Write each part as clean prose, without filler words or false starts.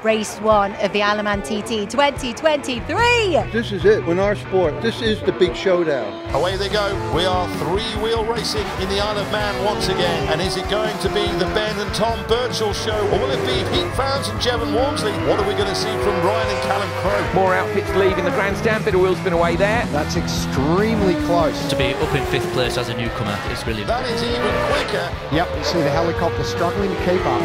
race one of the Alaman TT 2023. This is it. In our sport, this is the big showdown. Away they go. We are three-wheel racing in the Isle of Man once again. And is it going to be the Ben and Tom Birchall show, or will it be Pete Fownes and Jevon Walmsley? What are we going to see from Ryan and Callum Crowe? More outfits leaving the grandstand. Bit of wheel spin away there. That's extremely close. To be up in 5th place as a newcomer is brilliant. That is even quicker. Yep, you see the helicopter struggling to keep up.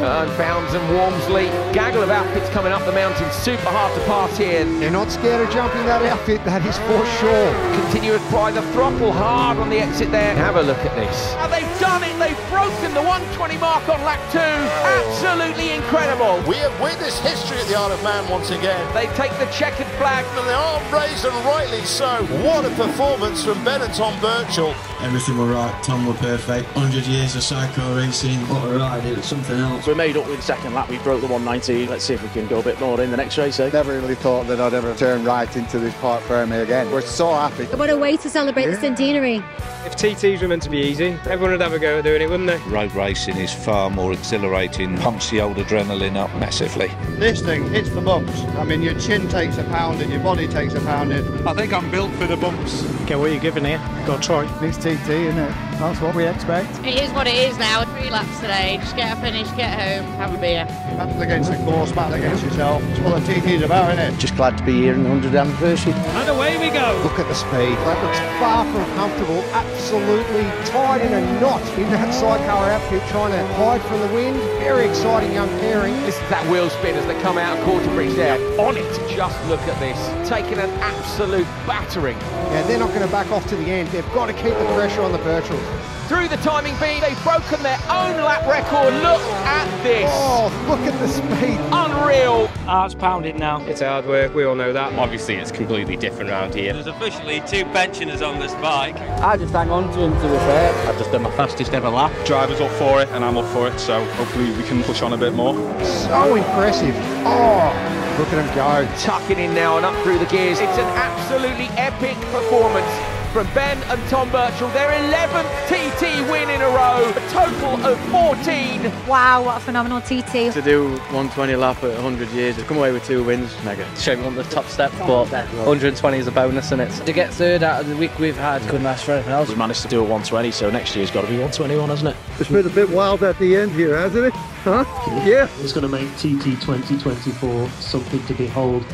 And Fownes and Walmsley. Gaggle of outfits coming up the mountain. Super hard to pass here. They're not scared of jumping that outfit, that is for sure. Continue to pry the throttle hard on the exit there. Have a look at this. Now they've done it. They've broken the 120 mark on lap 2. Absolutely incredible. We have witnessed history at the Isle of Man once again. They take the checkered flag. And they are raised, and rightly so. What a performance from Ben and Tom Birchall. Everything were right, Tom were perfect. 100 years of Sidecar racing. What a ride, it was something else. We made up with the second lap, we broke the 119. Let's see if we can go a bit more in the next race, eh? Never really thought that I'd ever turn right into this park firmly again. We're so happy. What a way to celebrate the centenary. If TTs were meant to be easy, everyone would have a go at doing it, wouldn't they? Road racing is far more exhilarating, pumps the old adrenaline up massively. This thing hits the bumps. I mean, your chin takes a pounding, your body takes a pounding. I think I'm built for the bumps. Okay, what are you giving here? Got to try. It's TT, isn't it? That's what we expect. It is what it is now. 3 laps today. Just get a finish, get home, have a beer. Battle against the course, battle against yourself. It's what the TT's about, isn't it? Just glad to be here in the 100th anniversary. And away we go. Look at the speed. That looks far from comfortable. Absolutely tied in a knot in that sidecar outfit, trying to hide from the wind. Very exciting young pairing. This is that wheel spin as they come out of Quarterbridge there. On it. Just look at this. Taking an absolute battering. Yeah, they're not going to back off to the end. They've got to keep the pressure on the Birchalls. Through the timing beam, they've broken their own lap record. Look at this. Oh, look at the speed. Unreal. Heart's pounding now. It's hard work, we all know that. Obviously, it's completely different around here. There's officially 2 pensioners on this bike. I just hang on to him, to be fair. I've just done my fastest ever lap. Driver's up for it and I'm up for it, so hopefully we can push on a bit more. So impressive. Oh, look at him go. Tucking in now and up through the gears. It's an absolutely epic performance from Ben and Tom Birchall. Their 11th TT win in a row, a total of 14. Wow, what a phenomenal TT. To do 120 lap at 100 years, to come away with 2 wins, mega. Shame on the top step, but 120 is a bonus, isn't it? To get 3rd out of the week we've had, couldn't ask for anything else. We managed to do a 120, so next year's got to be 121, hasn't it? It's been a bit wild at the end here, hasn't it? Huh? Yeah. It's going to make TT 2024 something to behold.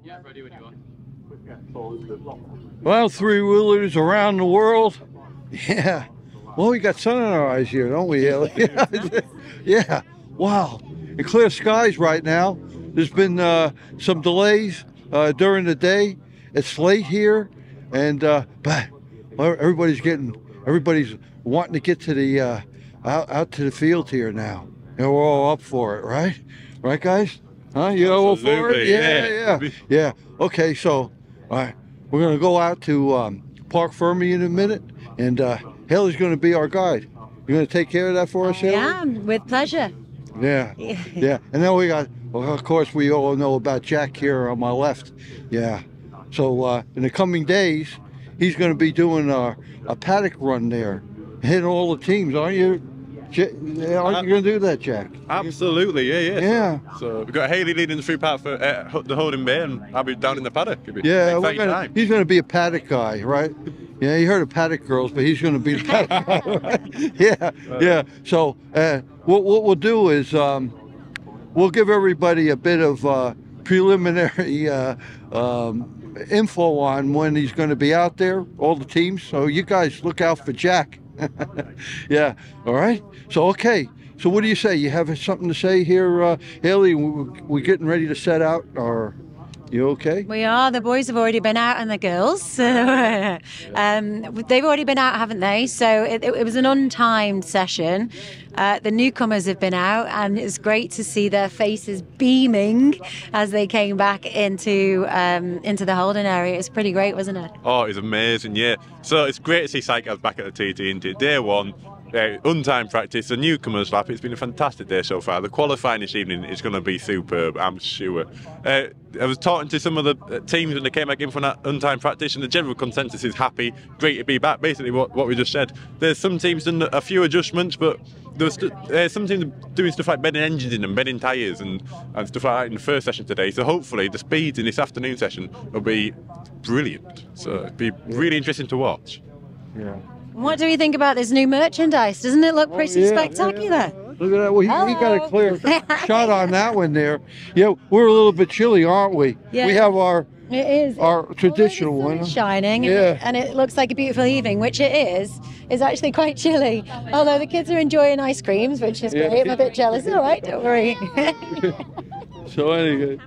Yeah, ready when you are. Well, three-wheelers around the world. Yeah. Well, we got sun in our eyes here, don't we, Haley? Yeah. Wow. And clear skies right now. There's been some delays during the day. It's late here, and but everybody's wanting to get to the out to the field here now. And we're all up for it, right? Right, guys? Huh? You all up for it? Yeah. Okay, so all right, we're going to go out to Park Fermi in a minute, and Haley's going to be our guide. You're going to take care of that for us, Haley? Yeah, with pleasure. Yeah. And then we got, well, of course, we all know about Jack here on my left. Yeah. So in the coming days, he's going to be doing a paddock run there, hitting all the teams, aren't you? Aren't you going to do that, Jack? Absolutely, Yeah. So we've got Haley leading the through paddock for the Holding Bay, and I'll be down in the paddock. Yeah, he's going to be a paddock guy, right? Yeah, you heard of paddock girls, but he's going to be the paddock guy, right? Yeah. So what we'll do is we'll give everybody a bit of preliminary info on when he's going to be out there, all the teams. So you guys look out for Jack. Yeah, all right. So, okay. So what do you say? You have something to say here, Haley? We're getting ready to set out, or you okay? We are. The boys have already been out and the girls. They've already been out, haven't they? So it was an untimed session. The newcomers have been out, and it's great to see their faces beaming as they came back into the holding area. It's pretty great, wasn't it? Oh, it's amazing, yeah. So it's great to see Sidecar's back at the TT, isn't it? Day one, untimed practice, the newcomers lap. It's been a fantastic day so far. The qualifying this evening is going to be superb, I'm sure. I was talking to some of the teams when they came back in from that untimed practice, and the general consensus is happy, great to be back. Basically what we just said. There's some teams done a few adjustments, but there's some teams doing stuff like bedding engines in and bedding tyres and stuff like that in the first session today. So hopefully the speeds in this afternoon session will be brilliant. So it'll be really interesting to watch. Yeah. What do you think about this new merchandise? Doesn't it look pretty spectacular? Look at that. Well, he got a clear shot on that one there. Yeah, we're a little bit chilly, aren't we? Yeah. We have our traditional the sun one. is shining, Yeah. and it looks like a beautiful evening, which it is actually quite chilly. Although the kids are enjoying ice creams, which is great. I'm a bit jealous. All right, don't worry. So anyway,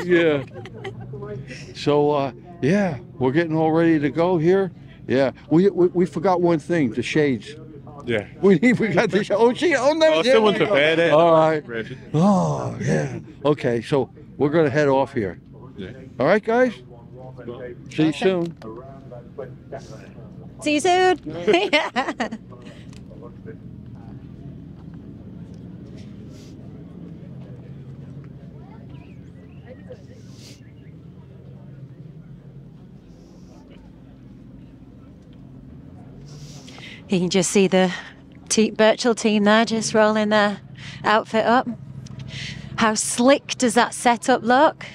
yeah. So yeah, we're getting all ready to go here. Yeah, we forgot one thing: the shades. Yeah. We got the no. Someone prepared it. All right. Oh yeah. Okay, so we're gonna head off here. Yeah. All right, guys. See you soon. See you soon. You can just see the Birchall team there just rolling their outfit up. How slick does that setup look?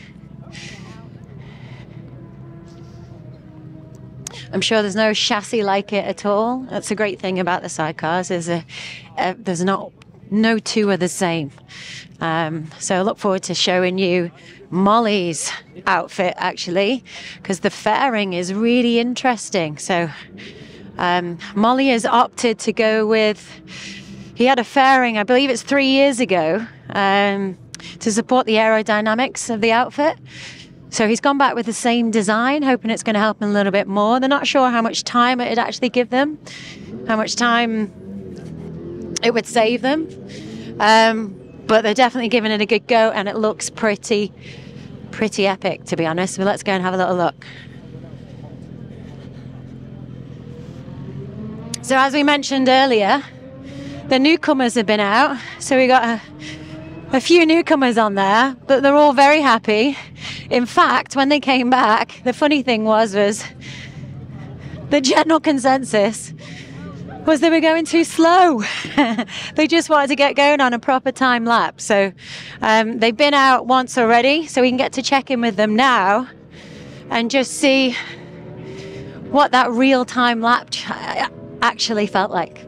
I'm sure there's no chassis like it at all. That's a great thing about the sidecars, is there's no two are the same. So I look forward to showing you Molly's outfit, actually, because the fairing is really interesting. So Molly has opted to go with, he had a fairing, I believe it's 3 years ago, to support the aerodynamics of the outfit. So he's gone back with the same design, hoping it's going to help him a little bit more. They're not sure how much time it'd actually give them, how much time it would save them. But they're definitely giving it a good go, and it looks pretty epic, to be honest. But let's go and have a little look. So as we mentioned earlier, the newcomers have been out. So we got a few newcomers on there, but they're all very happy. In fact, when they came back, the funny thing was the general consensus was they were going too slow. They just wanted to get going on a proper time lap. So they've been out once already, so we can get to check in with them now and just see what that real time lap actually felt like.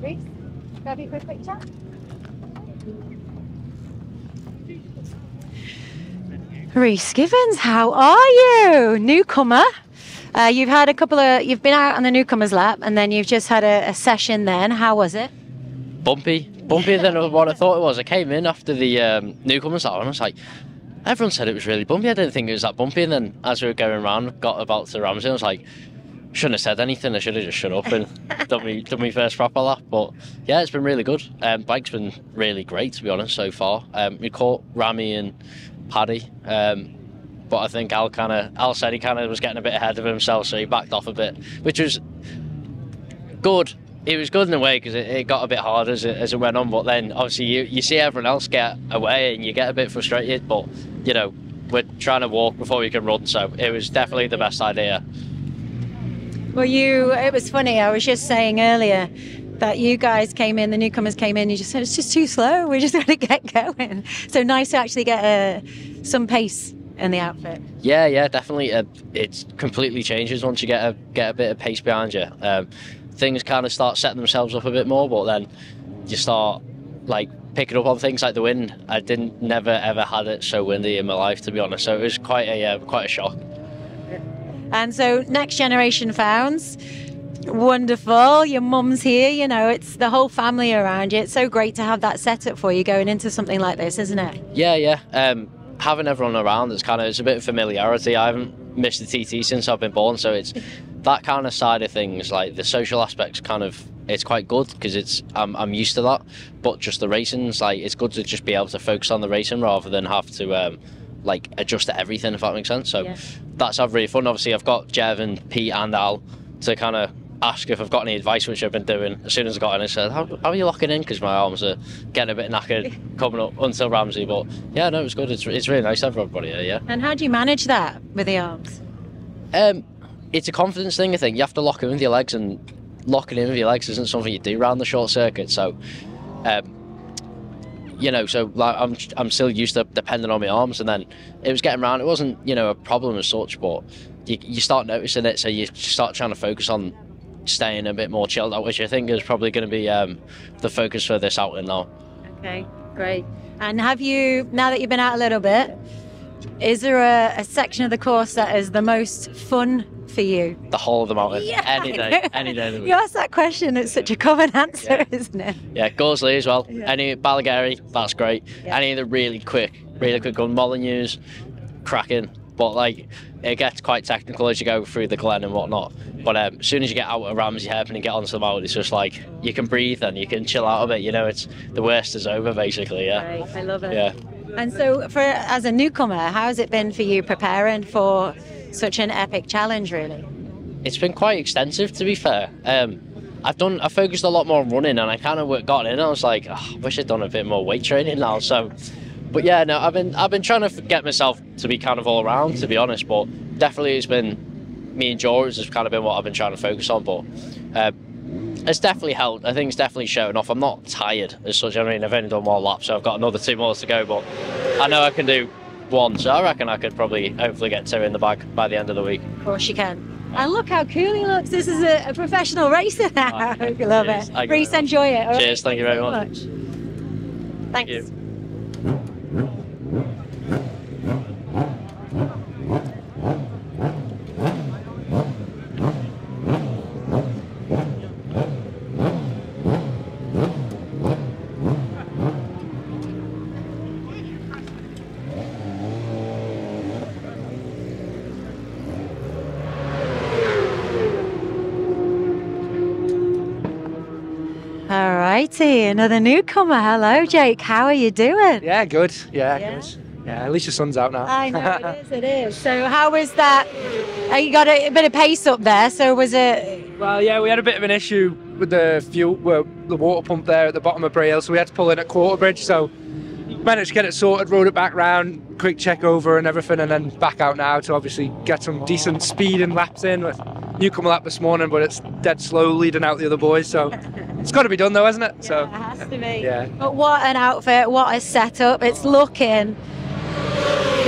Reese, grab you for a quick chat. Reese Givens, how are you? Newcomer. You've had you've been out on the newcomers lap, and then you've just had a session then. How was it? Bumpier than what I thought it was. I came in after the newcomers lap, and I was like, everyone said it was really bumpy. I didn't think it was that bumpy. And then as we were going around, got about to Ramsey, I was like, shouldn't have said anything. I should have just shut up and done my first proper lap. But yeah, it's been really good. Bike's been really great, to be honest, so far. We caught Rami and Paddy, but I think Al said he was getting a bit ahead of himself, so he backed off a bit, which was good. It was good in a way, because it got a bit hard as it went on, but then obviously you see everyone else get away and you get a bit frustrated, but you know, we're trying to walk before we can run, so it was definitely the best idea. Well, it was funny, I was just saying earlier that you guys came in, the newcomers came in, you just said it's just too slow, we just got to get going. So nice to actually get some pace in the outfit. Yeah, definitely. It completely changes once you get a bit of pace behind you. Things kind of start setting themselves up a bit more, but then you start like picking up on things like the wind. I never ever had it so windy in my life, to be honest. So it was quite a shock. And so next generation founds, wonderful. Your mum's here, you know, it's the whole family around you. It's so great to have that setup for you going into something like this, isn't it? Yeah. Having everyone around, it's a bit of familiarity. I haven't missed the TT since I've been born, so it's that kind of side of things, like the social aspects, it's quite good because I'm used to that. But just the racing's it's good to just be able to focus on the racing rather than have to like adjust to everything, if that makes sense. So that's really fun. Obviously, I've got Jev and Pete and Al to kind of ask if I've got any advice, which I've been doing. As soon as I got in, I said, how are you locking in? Because my arms are getting a bit knackered coming up until Ramsey. But yeah, no, it was good. It's really nice to have everybody here, yeah. And how do you manage that with the arms? It's a confidence thing, I think. You have to lock in with your legs, and locking in with your legs isn't something you do around the short circuit. So, you know, so like I'm still used to depending on my arms, and then it was getting around. It wasn't, you know, a problem as such, but you start noticing it, so you start trying to focus on staying a bit more chilled out, which I think is probably going to be the focus for this outing now. Okay, great. And have you, now that you've been out a little bit, is there a section of the course that is the most fun for you? The whole of the mountain. Yeah, any day of the week. You asked that question, it's such a common answer, isn't it? Yeah, Gorsley as well. Any Ballygarry, that's great. Any of the really quick gun Molyneux's, cracking. But like, it gets quite technical as you go through the glen and whatnot. But as soon as you get out of Ramsey Hairpin and get onto the mountain, it's just like you can breathe and you can chill out a bit. You know, it's the worst is over, basically. Yeah. Right, I love it. Yeah. And so, as a newcomer, how has it been for you preparing for such an epic challenge? Really, it's been quite extensive, to be fair. I focused a lot more on running, and I kind of got in. I was like, I wish I'd done a bit more weight training now. So, but yeah, no, I've been trying to get myself to be kind of all around, to be honest. But definitely, it's been me and George has kind of been what I've been trying to focus on. But it's definitely helped. I think it's definitely showing off. I'm not tired as such. I mean, I've only done 1 lap, so I've got another 2 more to go. But I know I can do 1, so I reckon I could probably hopefully get 2 in the bag by the end of the week. Of course you can. And look how cool he looks. This is a professional racer now. I love it. Reece, enjoy it. All Cheers. right? Thank you very much. Thanks. Thank you. Alrighty, another newcomer. Hello, Jake. How are you doing? Yeah, good. Yeah, good. Yeah, at least the sun's out now. I know, it is. So how was that? You got a bit of pace up there, so was it? Well, yeah, we had a bit of an issue with the fuel, the water pump there at the bottom of Bray Hill, so we had to pull in at Quarterbridge, so managed to get it sorted, rode it back round, quick check over and everything, and then back out now to obviously get some decent speed and laps in. With newcomer lap this morning, but it's dead slow leading out the other boys, so it's got to be done though, hasn't it? Yeah, so it has to be. Yeah. But what an outfit, what a setup. It's looking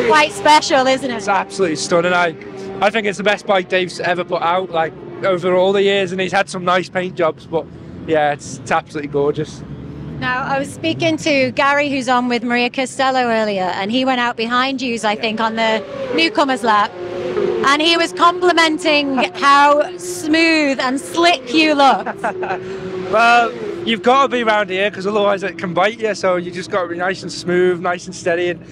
quite special, isn't it? It's absolutely stunning. I think it's the best bike Dave's ever put out, like over all the years, and he's had some nice paint jobs, but yeah, it's absolutely gorgeous. Now, I was speaking to Gary, who's on with Maria Costello earlier, and he went out behind you, I think, on the newcomers lap, and he was complimenting how smooth and slick you look. Well, you've got to be around here because otherwise it can bite you, so you just got to be nice and smooth, nice and steady. And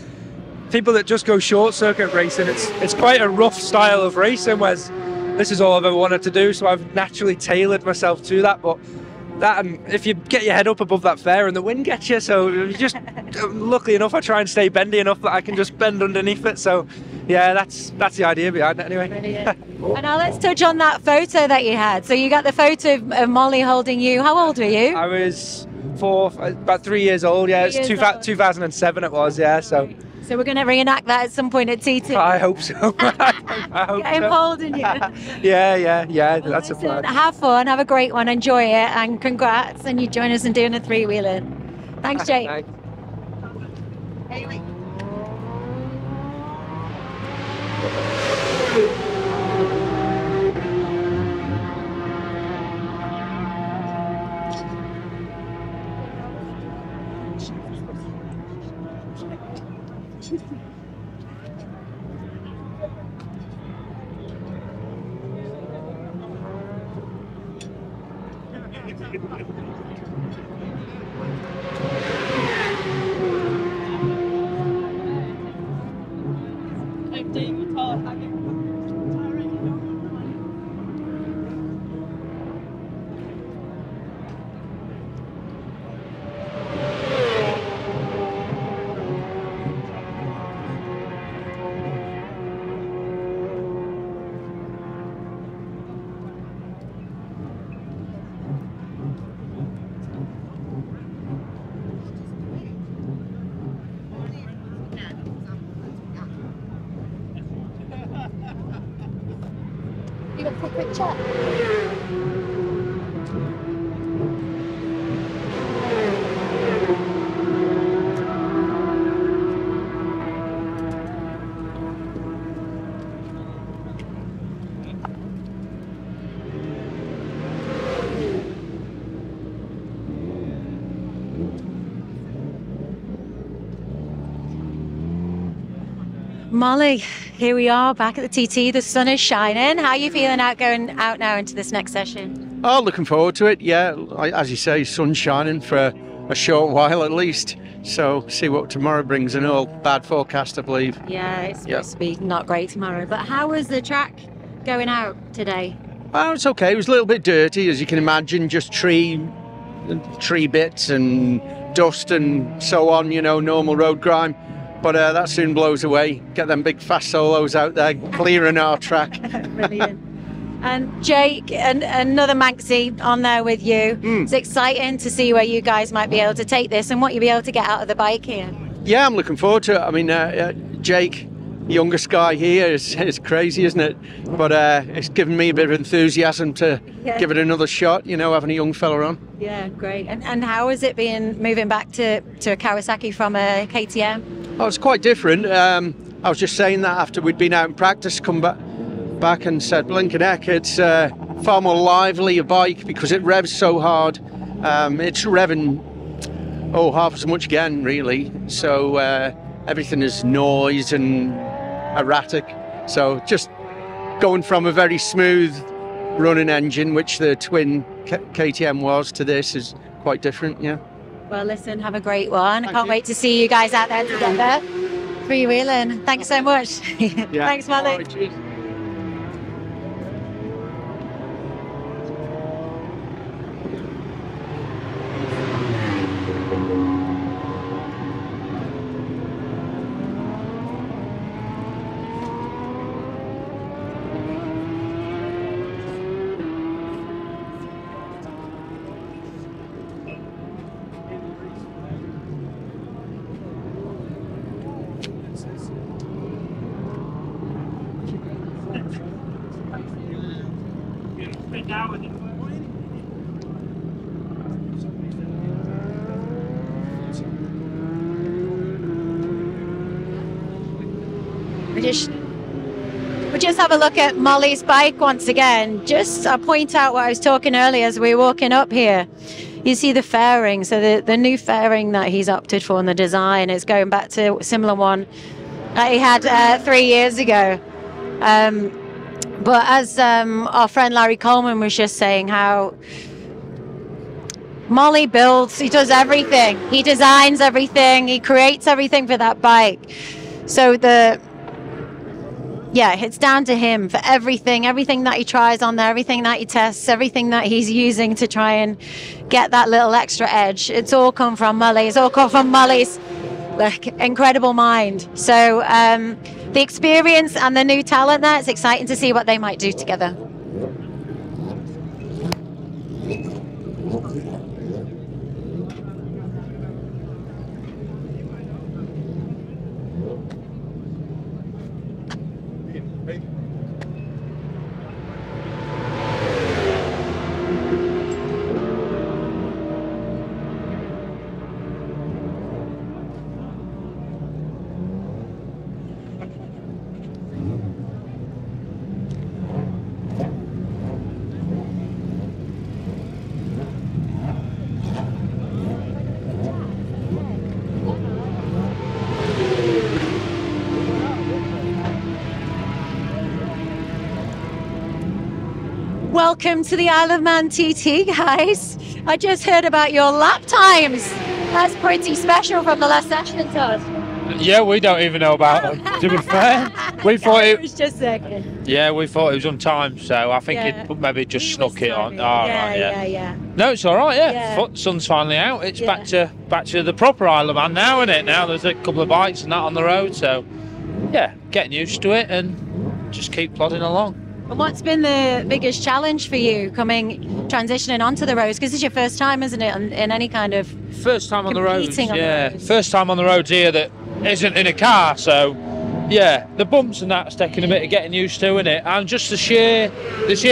people that just go short circuit racing, it's quite a rough style of racing, whereas this is all I've ever wanted to do, so I've naturally tailored myself to that. But that, and if you get your head up above that fair and the wind gets you, so you just, luckily enough, I try and stay bendy enough that I can just bend underneath it. So yeah, that's the idea behind it anyway. And now let's touch on that photo that you had. So you got the photo of Molly holding you. How old were you? I was about 3 years old. Yeah, it's 2007 it was. Yeah, so we're going to reenact that at some point at T2. I hope so. I hope Get him holding you. Yeah. Well, that's a plan. Have fun, have a great one, enjoy it, and congrats. And you join us in doing a 3-wheeler. Thanks, Jake. Thanks. Molly, here we are back at the TT. The sun is shining. How are you feeling going out now into this next session? Oh, looking forward to it. Yeah, as you say, sun's shining for a short while at least. So see what tomorrow brings. An all bad forecast, I believe. Yeah, it's supposed to be not great tomorrow. But how was the track going out today? Oh, it's okay. It was a little bit dirty, as you can imagine, just tree bits and dust and so on, you know, normal road grime. But that soon blows away. Get them big fast solos out there, clearing our track. Brilliant. And Jake, and another Manxie on there with you. It's exciting to see where you guys might be able to take this and what you'll be able to get out of the bike here. Yeah, I'm looking forward to it. I mean, Jake, the youngest guy here, is crazy, isn't it? But it's given me a bit of enthusiasm to give it another shot, you know, having a young fella on. Yeah, great. And how has it been moving back to a Kawasaki from a KTM? Oh, it's quite different. I was just saying that after we'd been out in practice, come back and said, blinking heck, it's far more lively a bike because it revs so hard. It's revving half as much again, really. So everything is noise and erratic. So just going from a very smooth running engine, which the twin KTM was, to this is quite different, yeah. Well, listen, have a great one. I can't wait to see you guys out there together. Freewheeling. Thanks so much. Thanks, Molly. Right, cheers. We'll just have a look at Molly's bike once again. Just I'll point out what I was talking earlier as we were walking up here. You see the fairing, so the new fairing that he's opted for in the design is going back to a similar one that he had 3 years ago. But as our friend Larry Coleman was just saying, how Molly builds, he does everything. He designs everything, he creates everything for that bike. So it's down to him for everything that he tries on there, everything that he tests, everything that he's using to try and get that little extra edge. It's all come from Molly. It's all come from Molly's incredible mind. So the experience and the new talent there, it's exciting to see what they might do together. Welcome to the Isle of Man TT, guys. I just heard about your lap times. That's pretty special from the last session, Todd. Yeah, we don't even know about them, to be fair. We thought it was just second. Yeah, we thought it was on time, so I think it maybe just snuck it on. Yeah. No, it's all right. Yeah, sun's finally out. It's back to the proper Isle of Man now, isn't it? Now there's a couple of bikes and that on the road, so yeah, getting used to it and just keep plodding along. And what's been the biggest challenge for you transitioning onto the roads? Because it's your first time, isn't it, in any kind of first time on the roads? Yeah, first time on the roads here that isn't in a car. So Yeah, the bumps and that's taking a bit of getting used to, innit? And just the sheer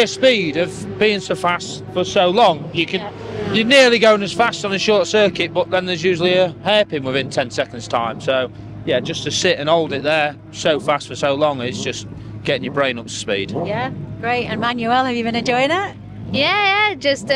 speed of being so fast for so long. You're nearly going as fast on a short circuit, but then there's usually a hairpin within 10 seconds time. So yeah, just to sit and hold it there so fast for so long is just getting your brain up to speed. Yeah, great. And Manuel, have you been enjoying it? Yeah, just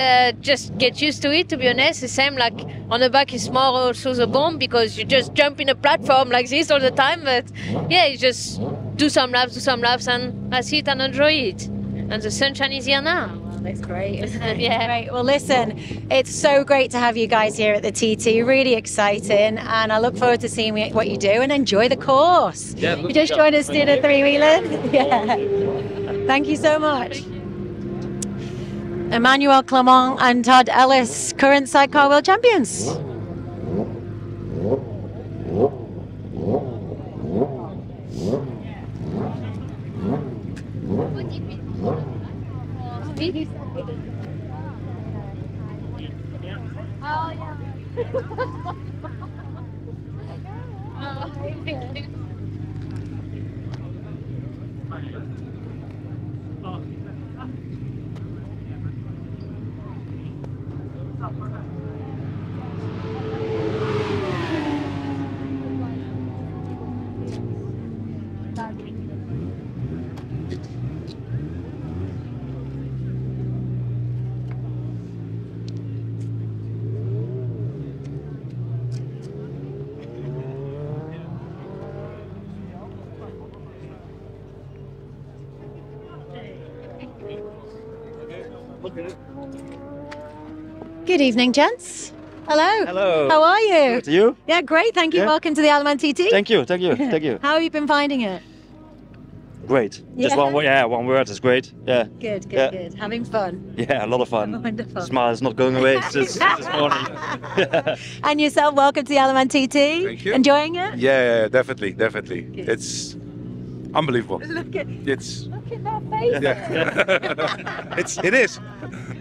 get used to it, to be honest. The same, like on the back is more also the bump because you just jump in a platform like this all the time. But yeah, you just do some laps, and that's it, and enjoy it. And the sunshine is here now. That's great, isn't it? Yeah. Great. Well, listen, it's so great to have you guys here at the TT. Really exciting, and I look forward to seeing what you do and enjoy the course. Yeah, you just joined us doing a three-wheeler. Yeah. Thank you so much. Emmanuel Clement and Todd Ellis, current Sidecar World Champions. Good evening, gents. Hello. Hello. How are you? Good. You? Yeah, great. Thank you. Yeah. Welcome to the Alaman TT. Thank you. Thank you. Thank you. How have you been finding it? Great. Just Yeah. one word. Yeah, one word is great. Yeah. Good, Yeah. good. Having fun. Yeah, a lot of fun. Wonderful. Smile is not going away this morning. And yourself, welcome to the Alaman TT. Thank you. Enjoying it? Yeah, definitely. It's unbelievable. Look at Their faces. Yeah. It is.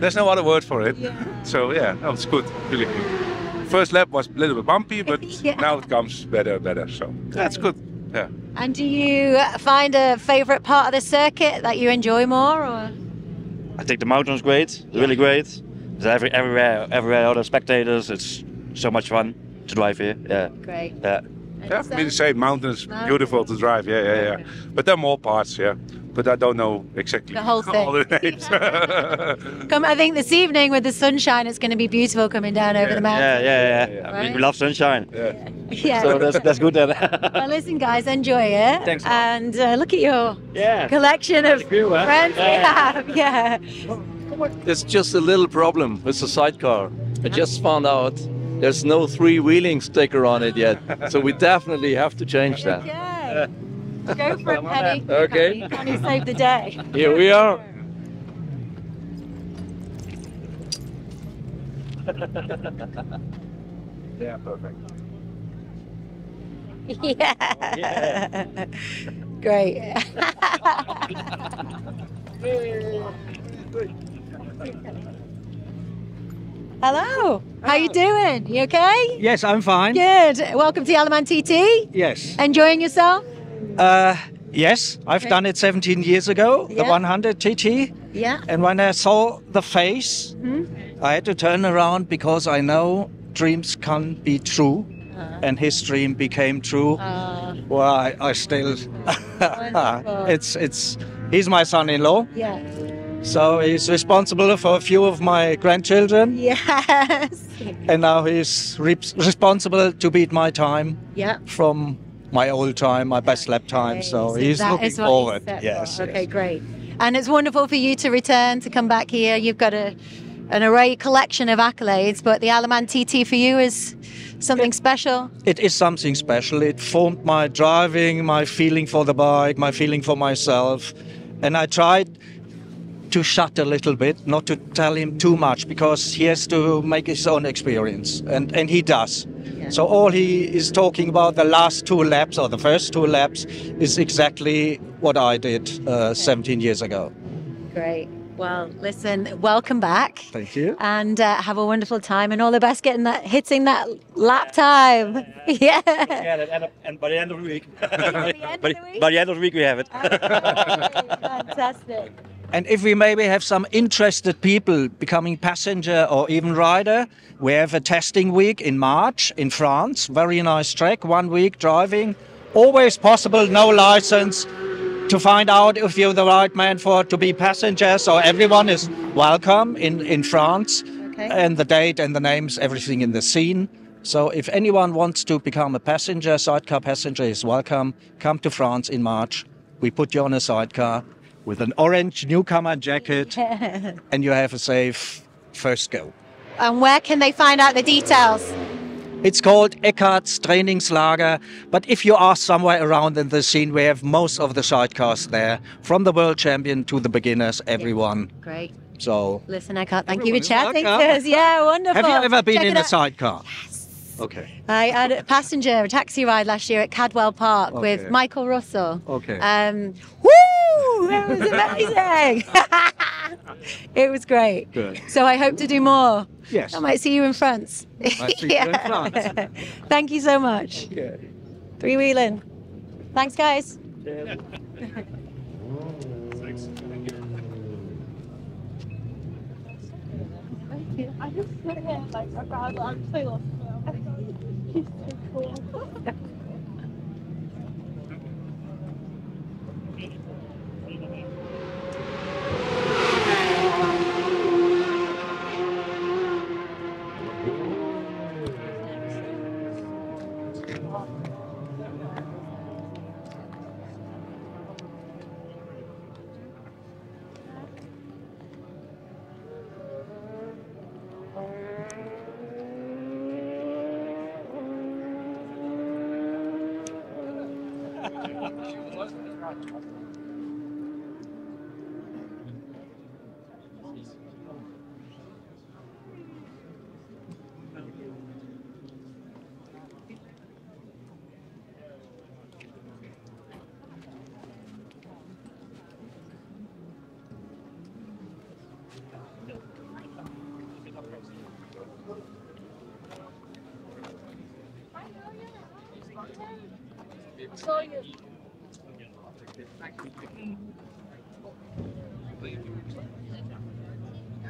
There's no other word for it. So yeah, that was good. Really good. First lap was a little bit bumpy, but now it comes better and better. So that's good. Yeah. And do you find a favourite part of the circuit that you enjoy more? Or? I think the mountain's great. Really great. There's everywhere other spectators. It's so much fun to drive here. Yeah. Great. Yeah. Yeah, for me the same. Mountains, beautiful to drive. Yeah. But there are more parts. Yeah. But I don't know exactly The whole thing. all the names. I think this evening with the sunshine, it's going to be beautiful coming down over the mountain. Yeah. Right? We love sunshine. Yeah. So that's good then. Well, listen, guys, enjoy it. Thanks. And look at your Yeah. collection of huh? friends we Yeah. have. Yeah. There's just a little problem with the sidecar. I just found out there's no three-wheeling sticker on it yet. So we definitely have to change that. Okay. Go for it, Penny. Okay. Penny saved the day. Here we are. Yeah, perfect. Yeah. Great. Hello. How you doing? You okay? Yes, I'm fine. Good. Welcome to the Alaman TT. Yes. Enjoying yourself? Yes, I've done it 17 years ago, the Yeah. 100 TT. Yeah. And when I saw the face, Mhm. I had to turn around because I know dreams can be true. And his dream became true. Well, I still. He's my son-in-law. Yeah. So he's responsible for a few of my grandchildren. Yes. And now he's responsible to beat my time Yeah. from my old time, my best lap time. So he's that looking is what forward. he's set Yes. for. Okay, great. And it's wonderful for you to return, to come back here. You've got an array collection of accolades, but the Alaman TT for you is something special. It is something special. It formed my driving, my feeling for the bike, my feeling for myself. And I tried to shut a little bit, not to tell him too much, because he has to make his own experience. And he does. So all he is talking about the last two laps or the first two laps is exactly what I did 17 years ago. Great. Well, listen, welcome back. Thank you. And have a wonderful time, and all the best hitting that lap time. Yeah. And by the end of the week. By the end of the week we have it. Fantastic. And if we maybe have some interested people becoming passenger or even rider, we have a testing week in March in France. Very nice track, 1 week driving. Always possible, no license, to find out if you're the right man to be passenger. So everyone is welcome in France. Okay. And the date and the names, everything in the scene. So if anyone wants to become a passenger, sidecar passenger is welcome. Come to France in March. We put you on a sidecar with an orange newcomer jacket, and you have a safe first go. And where can they find out the details? It's called Eckart's Trainingslager, but if you are somewhere around in the scene, we have most of the sidecars there, from the world champion to the beginners, everyone. Great. So, listen, Eckhart, thank you for Everyone is chatting to welcome. us. Yeah, wonderful. have you ever been Check in it a out. sidecar? Yes. Okay. I had a taxi ride last year at Cadwell Park with Okay. Michael Russell. Okay. Woo! It was amazing. It was great. Good. So I hope to do more. Yes. I might see you in France. Might see you in France. Thank you so much. Okay. Three-wheeling. Thanks, guys. I just sit here like a guy that I'm so lost. He's so cool.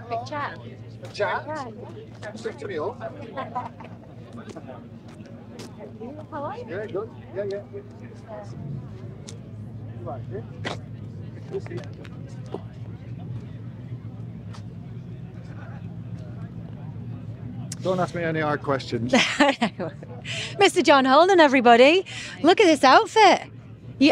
Quick chat. Chat? Stick to me up. How are you? Yeah, good. Yeah. Right, yeah. Don't ask me any hard questions. Mr. John Holden, everybody. Look at this outfit.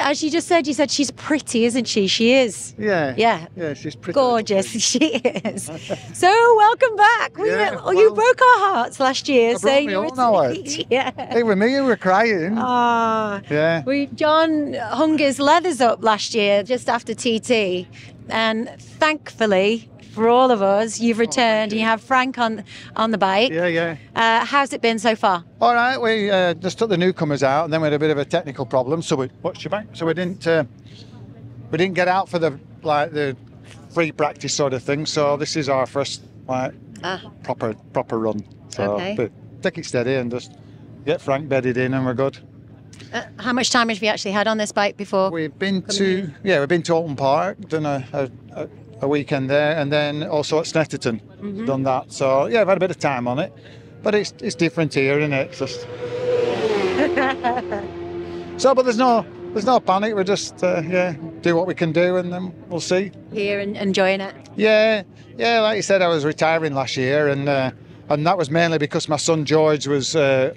As you just said, she's pretty, isn't she? She is. Yeah. Yeah. Yeah, she's pretty. Gorgeous. She is. So, welcome back. You broke our hearts last year. I brought me all now out. Yeah. Hey, with me, you were crying. Ah. Yeah. John hung his leathers up last year, just after TT. And thankfully, for all of us, you've returned and you have Frank on the bike. Yeah. How's it been so far? All right, we just took the newcomers out, and then we had a bit of a technical problem. So watch your back. So we didn't get out for the free practice sort of thing. So this is our first proper run. So Okay. but take it steady and just get Frank bedded in, and we're good. How much time have you actually had on this bike before? We've been to Alton Park, done a weekend there, and then also at Snetterton, done that. So yeah, I've had a bit of time on it, but it's different here, isn't it? It's just so, but there's no panic. We just do what we can do, and then we'll see. Here and enjoying it. Yeah. Like you said, I was retiring last year, and that was mainly because my son George was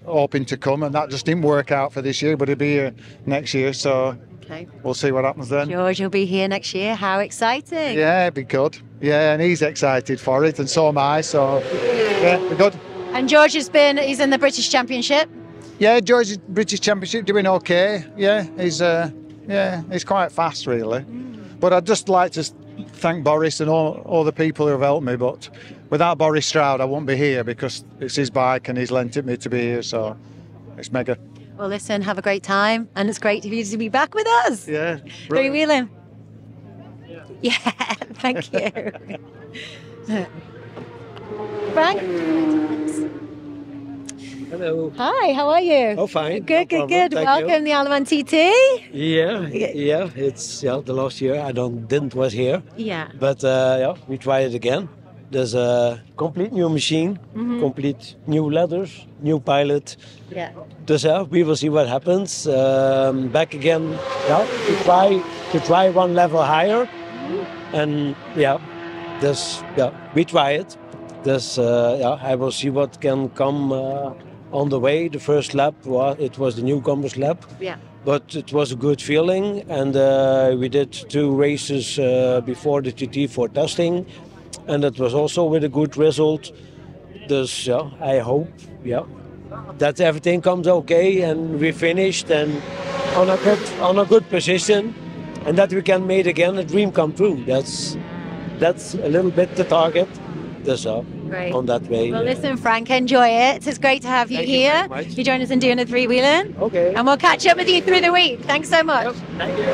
hoping to come, and that just didn't work out for this year, but he'll be here next year. So Okay. we'll see what happens then. George will be here next year. How exciting! Yeah, it'd be good. Yeah, and he's excited for it, and so am I. So yeah, we're good. And George he's in the British Championship. Yeah, George's British Championship doing okay. Yeah, he's quite fast really. But I'd just like to thank Boris and all the people who have helped me. But without Boris Stroud, I won't be here because it's his bike and he's lent it me to be here. So it's mega. Well, listen, have a great time, and it's great for you to be back with us. Yeah. Three-wheeling. Yeah, thank you. Frank? Hello. Hi, how are you? Oh, fine. Good, No good, good. problem. Thank Welcome, the Alaman TT. Yeah. It's the last year I didn't was here. Yeah. But we try it again. There's a complete new machine, complete new ladders, new pilot. Yeah. Dus we will see what happens. Back again, to try one level higher, and we try it. I will see what can come on the way. The first lap was the newcomers lap. Yeah. But it was a good feeling, and we did 2 races before the TT for testing, and it was also with a good result. Dus I hope that everything comes okay and we finished and on a good position, and that we can make again a dream come true. That's a little bit the target. Dus Great. on that way. Well, listen, Frank, enjoy it. It's great to have you here. You join us in doing a 3-wheeling. Okay. And we'll catch up with you through the week. Thanks so much. Yep. Thank you.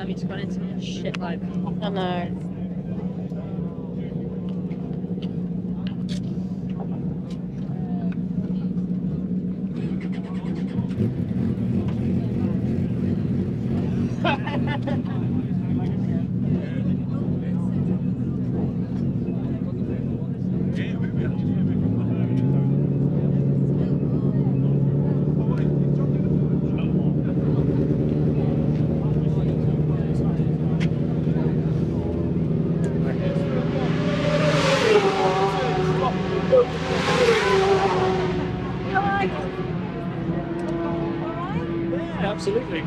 Just got into shit like I know. Absolutely.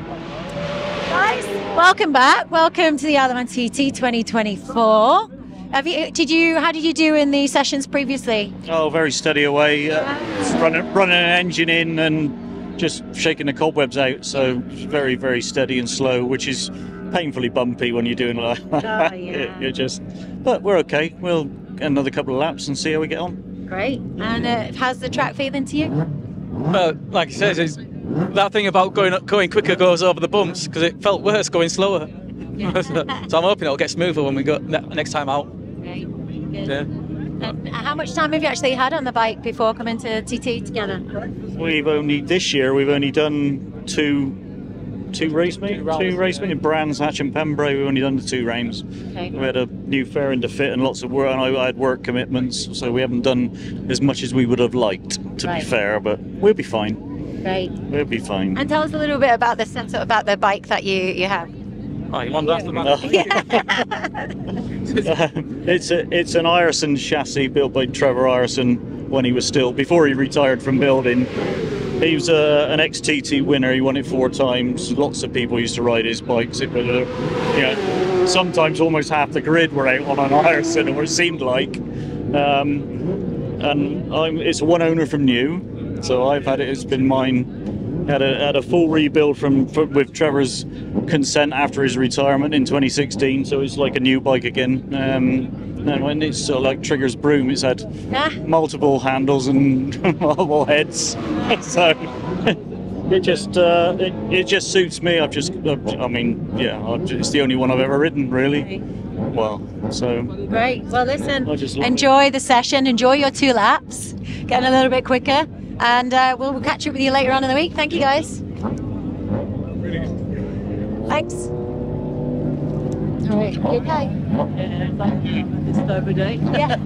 Guys, welcome back. Welcome to the Alaman TT 2024. How did you do in the sessions previously? Oh, very steady away. Running an engine in and just shaking the cobwebs out. So very, very steady and slow, which is painfully bumpy when you're doing like that. Oh, yeah. You're just, but we're okay. We'll get another couple of laps and see how we get on. Great. And how's the track feeling to you? Like he says, it's that thing about going quicker goes over the bumps, because it felt worse going slower. So I'm hoping it'll get smoother when we go next time out. Great. Good. Yeah. And how much time have you actually had on the bike before coming to TT together? This year we've only done two race meets in Brands Hatch and Pembrey. We've only done the 2 rounds. Okay. We had a new fairing to fit and lots of work, and I had work commitments, so we haven't done as much as we would have liked, to be fair, but we'll be fine. Great. We'll be fine. And tell us a little bit about the setup, about the bike that you have. Oh, you want that? It's an Ireson chassis built by Trevor Ireson when he was before he retired from building. He was an ex-TT winner. He won it 4 times. Lots of people used to ride his bikes. It was, sometimes almost half the grid were out on an Ireson, or it seemed like. It's one owner from new, so I've had it. It's been mine. Had a full rebuild with Trevor's consent after his retirement in 2016. So it's like a new bike again. And when it's sort of like Trigger's broom, it's had multiple handles and multiple heads. So it just suits me. It's the only one I've ever ridden, really. Well, so great. Well, listen, enjoy the session, enjoy your 2 laps, getting a little bit quicker, and we'll catch up with you later on in the week. Thank you, guys. Thanks. All right, you okay? This time of day. Yeah.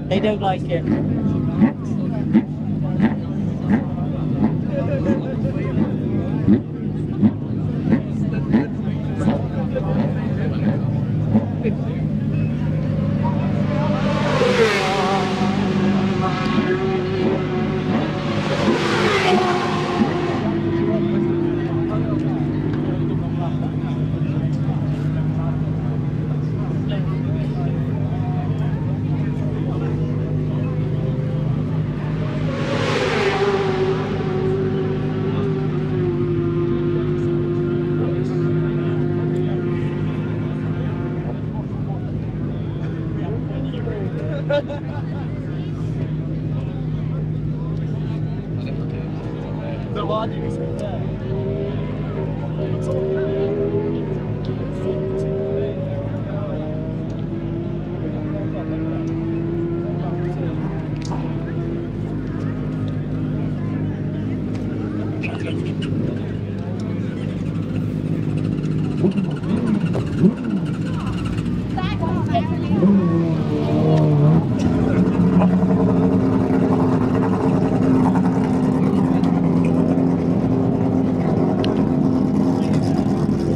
They don't like it.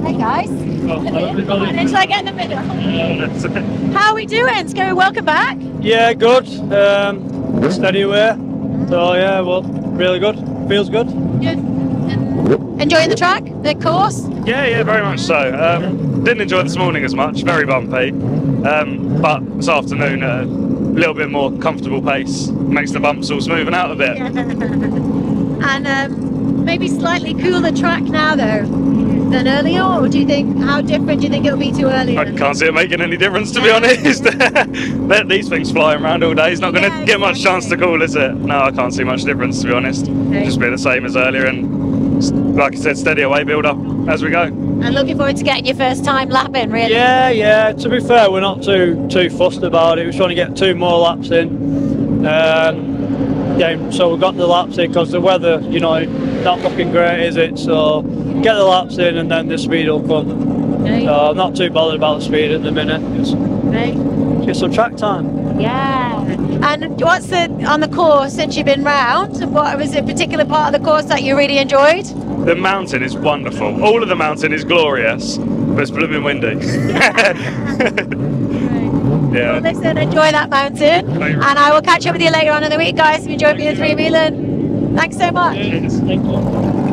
Hey guys. And shall I get in the middle? How are we doing? Scary, welcome back. Yeah, good. Steady away. So yeah, well, really good. Feels good. Good. Enjoying the track, the course? Yeah, very much so. Didn't enjoy this morning as much, very bumpy. But this afternoon, a little bit more comfortable pace. Makes the bumps all smoothing out a bit. And maybe slightly cooler track now though than earlier, or do you think, how different do you think it'll be to earlier? I can't see it making any difference, to be honest. These things flying around all day, it's not going to get much chance to cool, is it? No, I can't see much difference, to be honest. Just be the same as earlier, and like I said, steady away, build up as we go. And looking forward to getting your first time lapping, really. Yeah. To be fair, we're not too fussed about it. We're trying to get 2 more laps in. So we've got the laps in because the weather, not looking great, is it? So get the laps in and then the speed will come. Okay. So I'm not too bothered about the speed at the minute. Just get some track time. Yeah. And what's on the course since you've been round? What was a particular part of the course that you really enjoyed? The mountain is wonderful. All of the mountain is glorious, but it's blooming windy. Yeah. Well, listen, enjoy that mountain, and I will catch up with you later on in the week, guys. If you enjoyed being three-wheeling, thanks so much. Yes, thank you.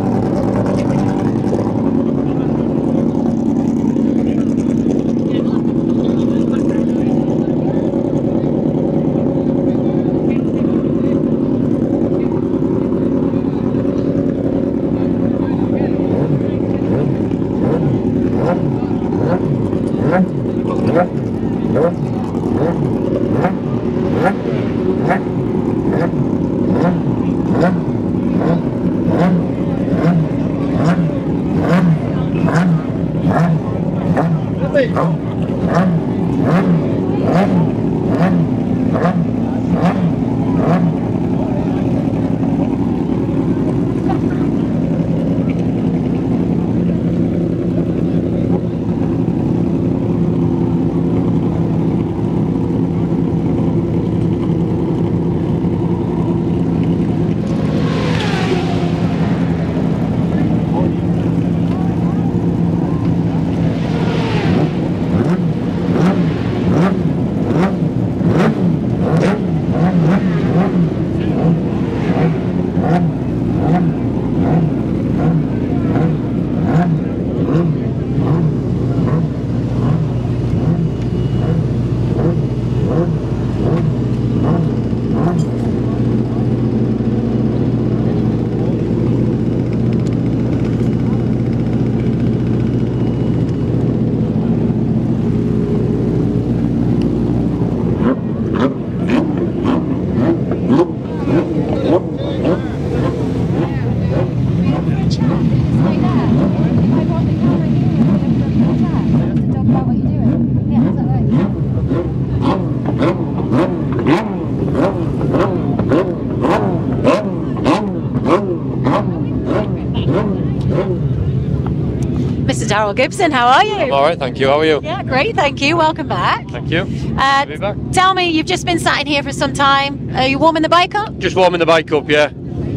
Mr. Darrell Gibson, how are you? I'm all right, thank you. How are you? Yeah, great, thank you. Welcome back. Thank you. Be back. Tell me, you've just been sat in here for some time. Are you warming the bike up? Just warming the bike up, yeah.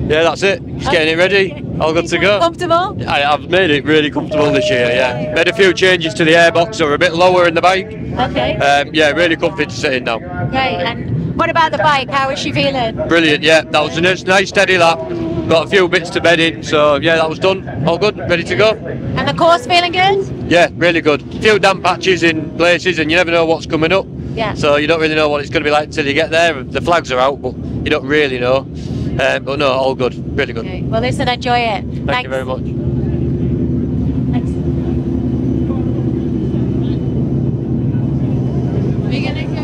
Yeah, that's it. Just getting it ready. All good to go. Comfortable? I've made it really comfortable this year, yeah. Made a few changes to the airbox, so we're a bit lower in the bike. Okay. Yeah, really comfy to sit in now. Great. And what about the bike? How is she feeling? Brilliant, yeah. That was a nice steady lap. Got a few bits to bed in, so yeah, that was done. All good, ready to go. And the course feeling good? Yeah, really good. A few damp patches in places, and you never know what's coming up. Yeah. So you don't really know what it's going to be like until you get there. The flags are out, but you don't really know. But no, all good, really good. Okay. Well, listen, enjoy it. Thank you very much. Thanks. Are you gonna go?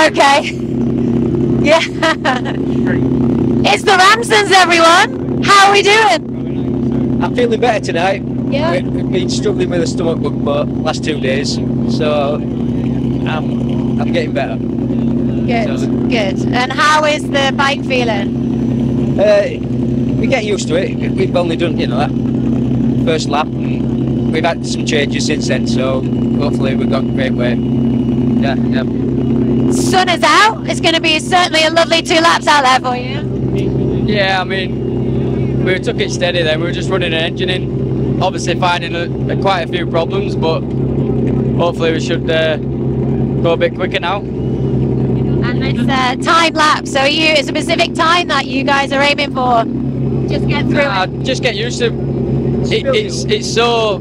Okay. Yeah. It's the Ramsons, everyone. How are we doing? I'm feeling better tonight. Yeah. We've been struggling with a stomach bug for the last 2 days, so I'm getting better. Good. So, Good. And how is the bike feeling? We get used to it. We've only done, that first lap. We've had some changes since then, so hopefully we've got a great way. Yeah. Sun is out. It's going to be certainly a lovely 2 laps out there for you. Yeah, I mean, we took it steady then. We were just running an engine in, obviously finding quite a few problems, but hopefully we should go a bit quicker now. And it's time lapse. So are you a specific time that you guys are aiming for? Just get through it. Just get used to it. It's so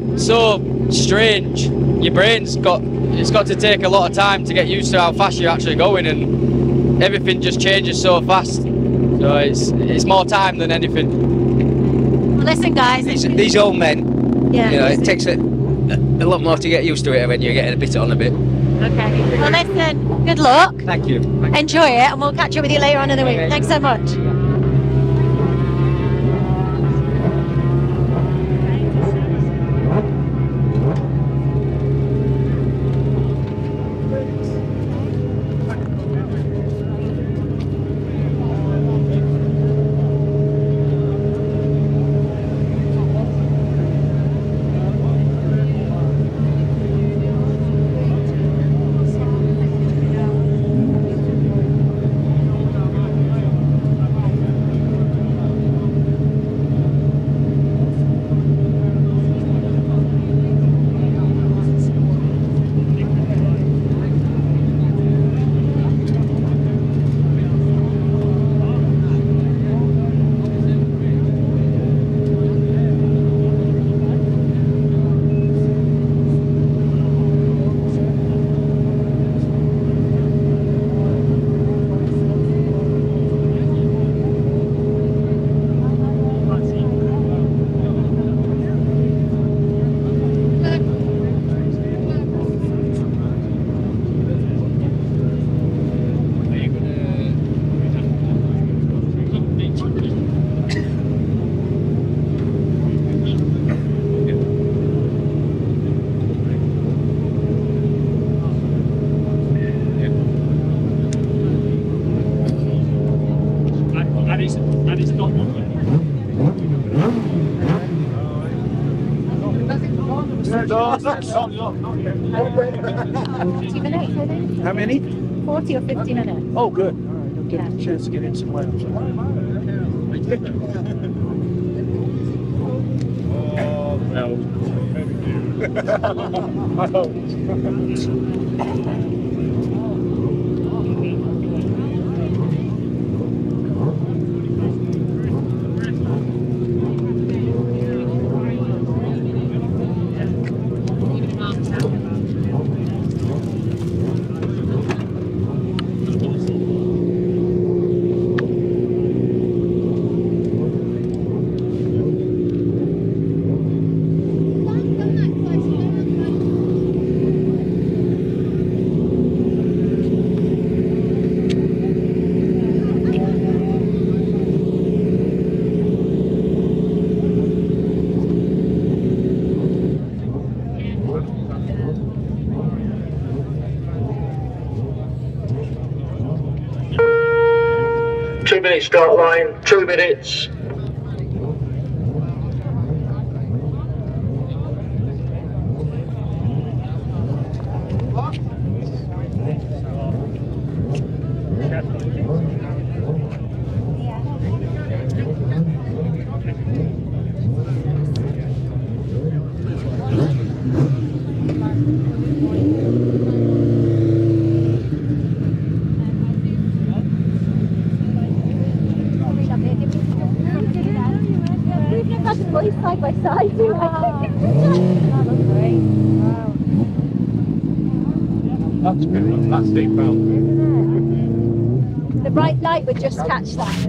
strange. Your brain's got to take a lot of time to get used to how fast you're actually going, and everything just changes so fast. So it's more time than anything. Well, listen, guys. These old men, Yeah. it takes a lot more to get used to it when you're getting a bit on a bit. Okay. Well, listen. Good luck. Thank you. Enjoy it, and we'll catch up with you later on in the week. Thanks so much. How many? 40 or 50 minutes. Oh, good. All right, I'll get a chance to get in some laps. 3-minute start line, 2 minutes. Side by side. That was great. Wow. That's good. That's deep out. The bright light would just catch that.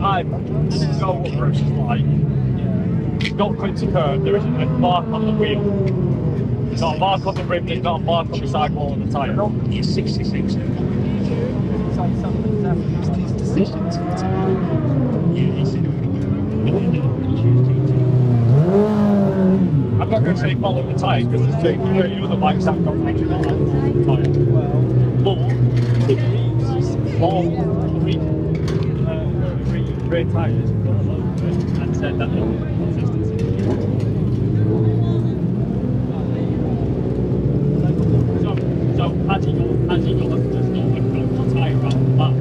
I know what Bruce is like. You've got Quincy curve, there isn't a mark on the wheel. There's not a mark on the rim, there's not a mark on the sidewall of the tyre. He's 66. I'm not going to say follow the tyre because there's 30 other bikes that have got rigid on that tyre. But all three great tyres and said that they're consistency. So has he got just not a tyre around the back?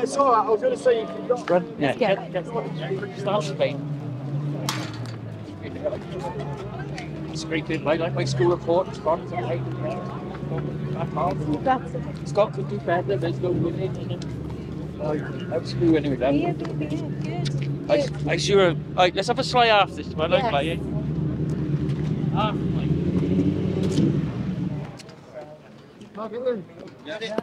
It's all right. I was going to say you can go. Start Spain. Scraping like my school report. It's got to do better. There's no winning. I'm screwing with them. I sure. Let's have a sly after this one. I play it. Yeah.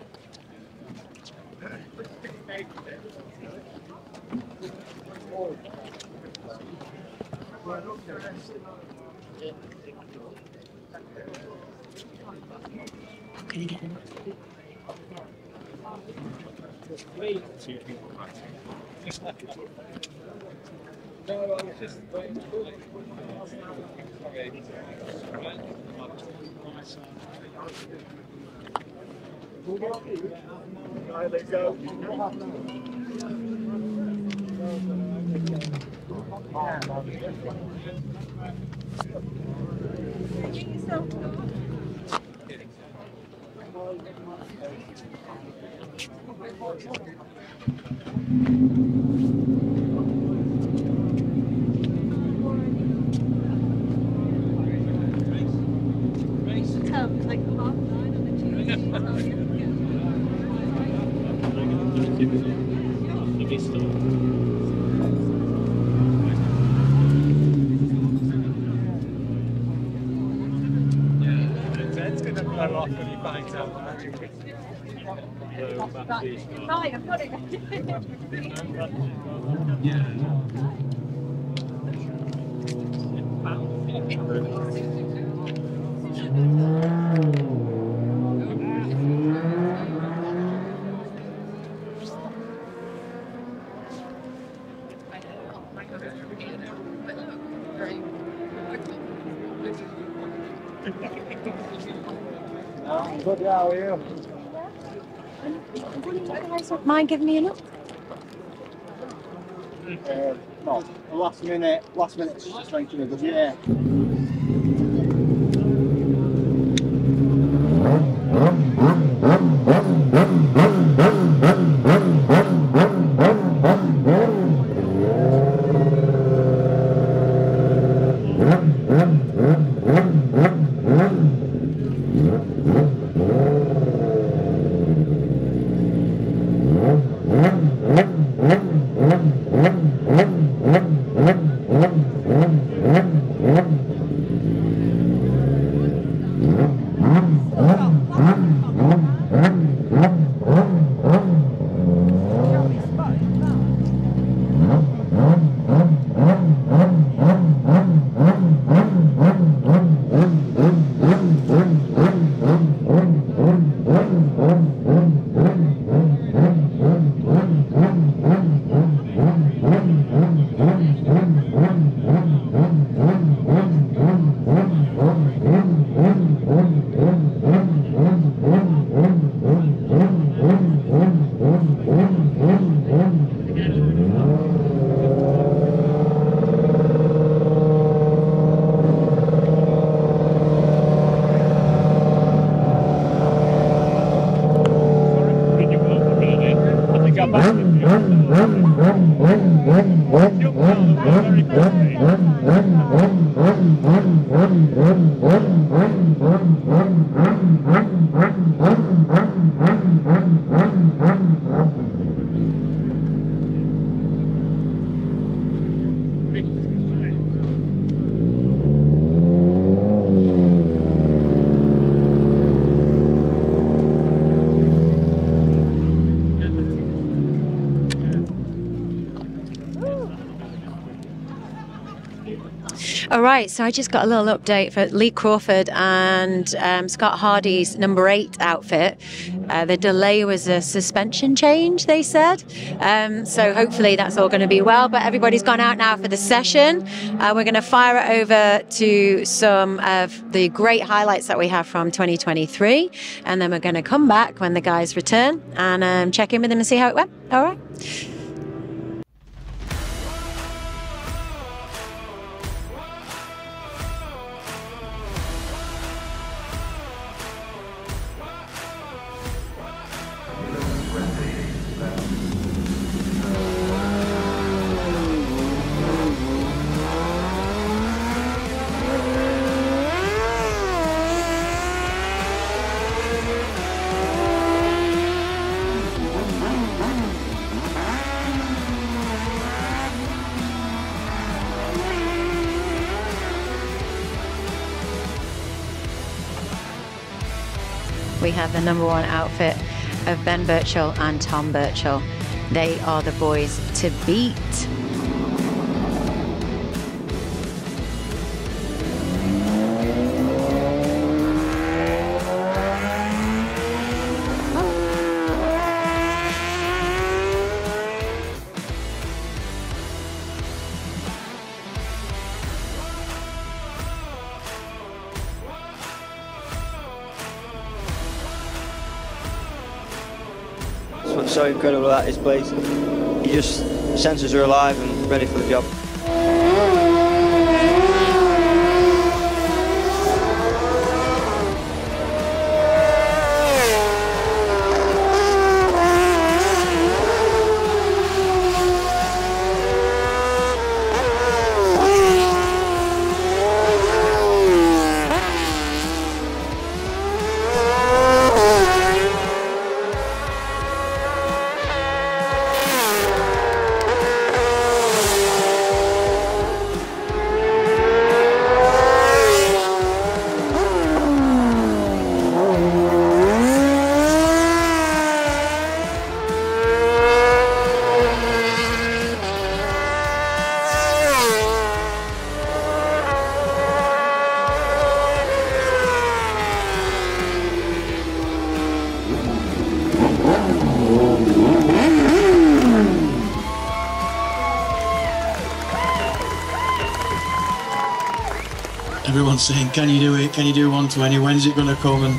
I'm gonna get him. No, I was just let's go. Hi, I've got it. Good, how are you? Mind giving me a look? No, last minute strengthening the yeah. All right, so I just got a little update for Lee Crawford and Scott Hardy's number 8 outfit. The delay was a suspension change, they said. So hopefully that's all going to be well. But everybody's gone out now for the session. We're going to fire it over to some of the great highlights that we have from 2023. And then we're going to come back when the guys return and check in with them and see how it went. All right. We have the number 1 outfit of Ben Birchall and Tom Birchall. They are the boys to beat. What's so incredible about this place, you just, the sensors are alive and ready for the job. Everyone's saying, can you do it? Can you do 120? When's it going to come? And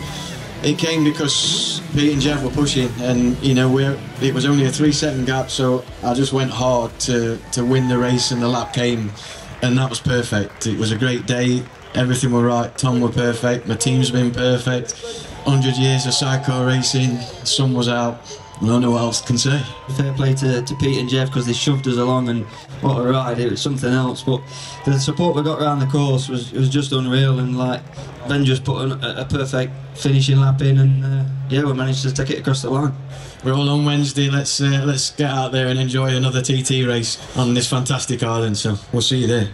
it came because Pete and Jeff were pushing, and you know it was only a 3-second gap, so I just went hard to win the race, and the lap came, and that was perfect. It was a great day. Everything were right. Tom were perfect. My team's been perfect. 100 years of sidecar racing. The sun was out. I don't know what else I can say. Fair play to Pete and Jeff, because they shoved us along, and what a ride, it was something else. But the support we got around the course was just unreal, and like Ben just put a perfect finishing lap in, and yeah, we managed to take it across the line. We're all on Wednesday. Let's get out there and enjoy another TT race on this fantastic island, so we'll see you there.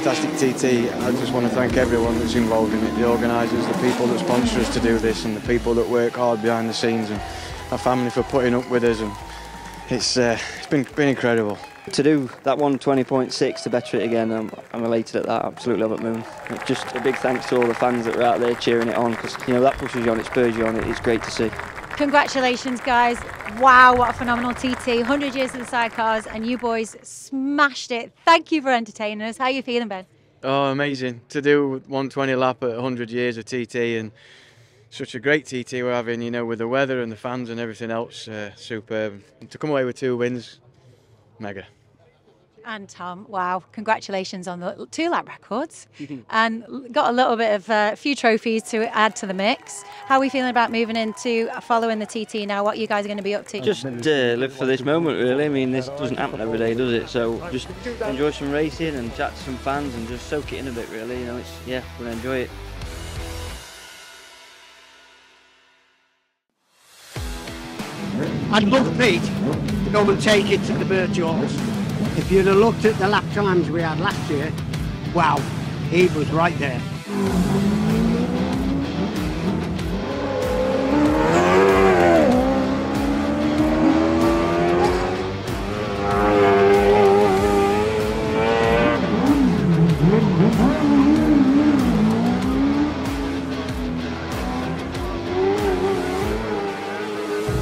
fantastic TT. I just want to thank everyone that's involved in it, the organisers, the people that sponsor us to do this, and the people that work hard behind the scenes, and our family for putting up with us. And it's been incredible. To do that 120.6 to better it again, I'm elated at that, absolutely over the moon. Just a big thanks to all the fans that were out there cheering it on, because that pushes you on, it spurs you on, it's great to see. Congratulations, guys. Wow, what a phenomenal TT. 100 years of the sidecars, and you boys smashed it. Thank you for entertaining us. How are you feeling, Ben? Oh, amazing. To do 120 lap at 100 years of TT, and such a great TT we're having, with the weather and the fans and everything else, superb. And to come away with 2 wins, mega. And Tom, wow, congratulations on the 2-lap records. And got a little bit of a few trophies to add to the mix. How are we feeling about moving into following the TT now? What you guys are going to be up to? Just live for this moment, really. I mean, this doesn't happen every day, does it? So just enjoy some racing and chat to some fans and just soak it in a bit, really. We're going to enjoy it. I'd love Pete to go and take it to the Birchall's. If you'd have looked at the lap times we had last year, wow, he was right there.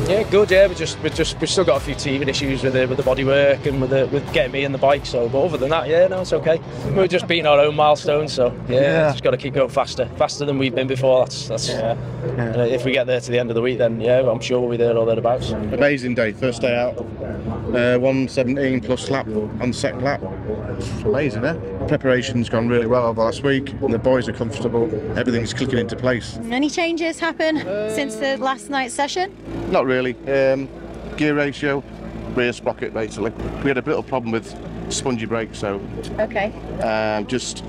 Yeah, good. Yeah, we've still got a few teething issues with the bodywork and with getting me in the bike. So, but other than that, yeah, no, it's okay. We're just beating our own milestones. So yeah. Just got to keep going faster than we've been before. That's if we get there to the end of the week, then yeah, I'm sure we'll be there or thereabouts. Amazing day, first day out. 117 plus lap on the second lap. Amazing, eh? Preparation's gone really well over last week, and the boys are comfortable. Everything's clicking into place. Any changes happen since the last night's session? Not really. Gear ratio, rear sprocket basically. We had a little problem with spongy brakes, so okay. Just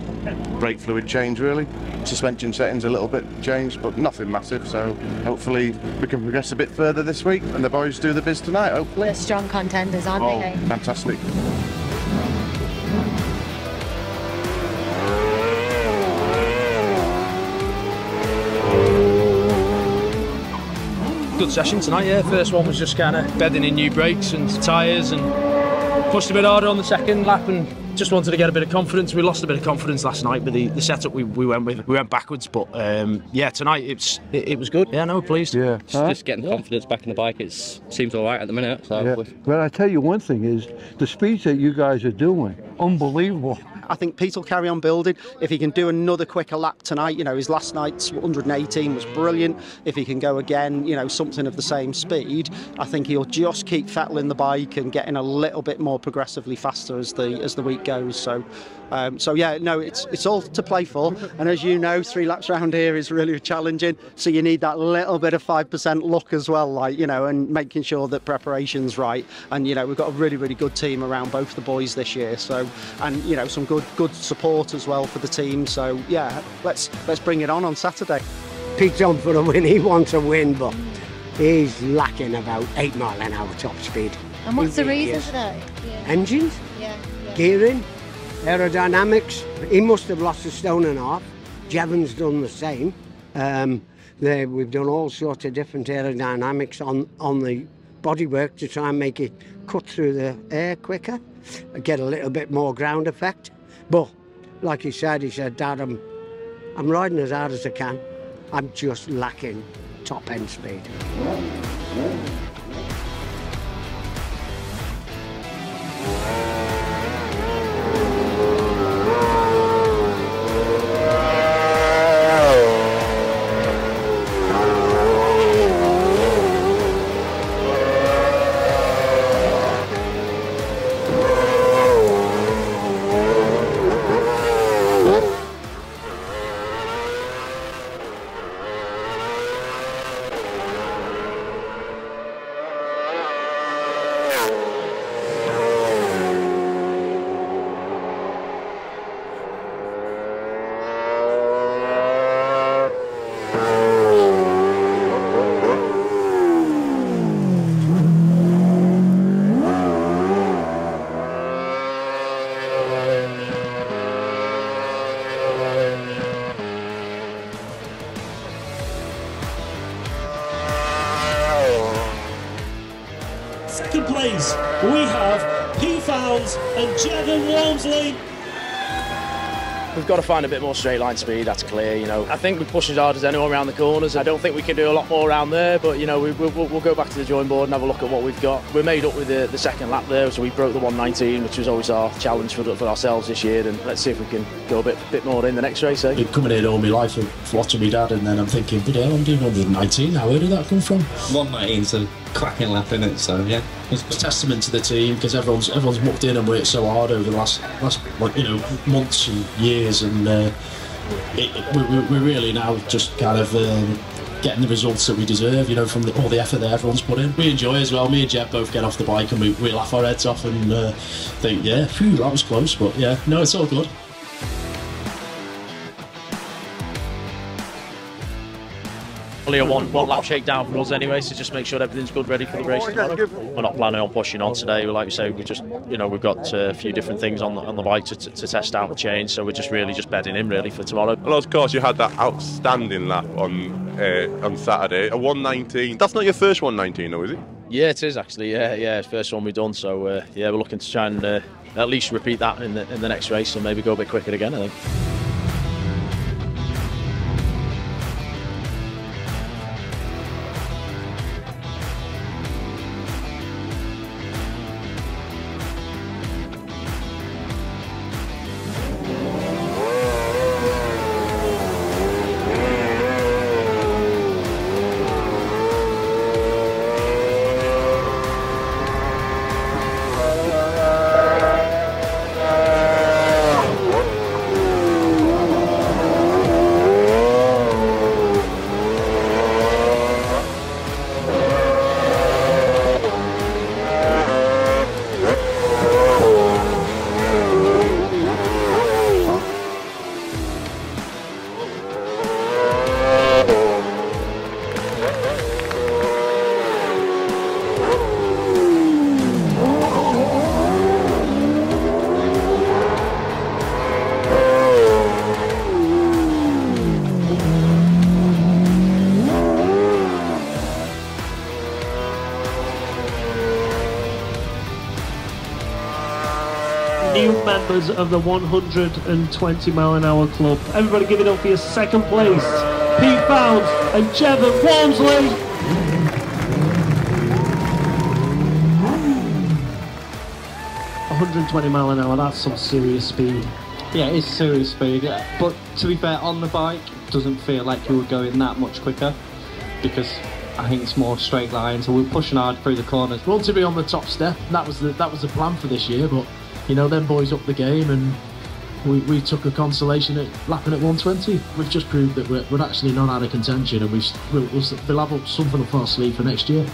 brake fluid change really. Suspension settings a little bit changed, but nothing massive. So hopefully we can progress a bit further this week, and the boys do the biz tonight. Hopefully. They're strong contenders, aren't they? Fantastic. Good session tonight, yeah. First one was just kind of bedding in new brakes and tyres, and pushed a bit harder on the second lap and just wanted to get a bit of confidence. We lost a bit of confidence last night with the setup we went with. We went backwards, but yeah, tonight it was good. Yeah, no, pleased. Yeah, just getting confidence back in the bike. It seems all right at the minute. So. Yeah. But I tell you one thing is the speeds that you guys are doing, unbelievable. I think Pete will carry on building. If he can do another quicker lap tonight, his last night's 118 was brilliant. If he can go again, something of the same speed, I think he'll just keep fettling the bike and getting a little bit more progressively faster as the week goes. So yeah, no, it's all to play for. And as you know, 3 laps round here is really challenging. So you need that little bit of 5% luck as well, and making sure that preparation's right. And we've got a really, really good team around both the boys this year. So, and some good support as well for the team. So yeah, let's bring it on Saturday. Pete's on for a win. He wants a win, but he's lacking about 8 mile an hour top speed. And what's the reason for that? Engines, gearing, aerodynamics. He must have lost 1.5 stone. Jevon's done the same. We've done all sorts of different aerodynamics on the bodywork to try and make it cut through the air quicker, get a little bit more ground effect. But like he said, Dad, I'm riding as hard as I can. I'm just lacking top end speed. place, we have Pete Fowles and Jevon Walmsley. We've got to find a bit more straight line speed, that's clear, you know. I think we push as hard as anyone around the corners. I don't think we can do a lot more around there, but, you know, we'll go back to the drawing board and have a look at what we've got. We're made up with the second lap there, so we broke the 1:19, which was always our challenge for ourselves this year, and let's see if we can go a bit more in the next race, eh? Been coming here all my life for watching my dad, and then I'm thinking, bloody hell, I'm doing 119 now, where did that come from? 119's a cracking lap in it, so yeah. It's a testament to the team, because everyone's mucked in and worked so hard over the last like, you know, months and years, and we're really now just kind of getting the results that we deserve, you know, from all the effort that everyone's put in. We enjoy as well. Me and Jeb both get off the bike and we laugh our heads off and think, yeah, phew, that was close, but yeah, no, it's all good. Only a one lap shakedown for us anyway, so just make sure everything's good, ready for the race tomorrow. We're not planning on pushing on today. Like you say, we just, you know, we've got a few different things on the bike to test out and change, so we're just really just bedding in really for tomorrow. Well, of course, you had that outstanding lap on Saturday, a 1:19. That's not your first 1:19, though, is it? Yeah, it is actually. Yeah, first one we've done. So yeah, we're looking to try and at least repeat that in the next race, and maybe go a bit quicker again, I think. New members of the 120-mile-an-hour club. Everybody give it up for your second place, Pete Fowles and Jevon Walmsley. 120 mile an hour, that's some serious speed. Yeah, it's serious speed, yeah. But to be fair, on the bike, it doesn't feel like you were going that much quicker, because I think it's more straight lines, so we're pushing hard through the corners. We want to be on the top step. That was the plan for this year, but you know, them boys upped the game, and we took a consolation at lapping at 120. We've just proved that we're actually not out of contention, and we'll have something up our sleeve for next year.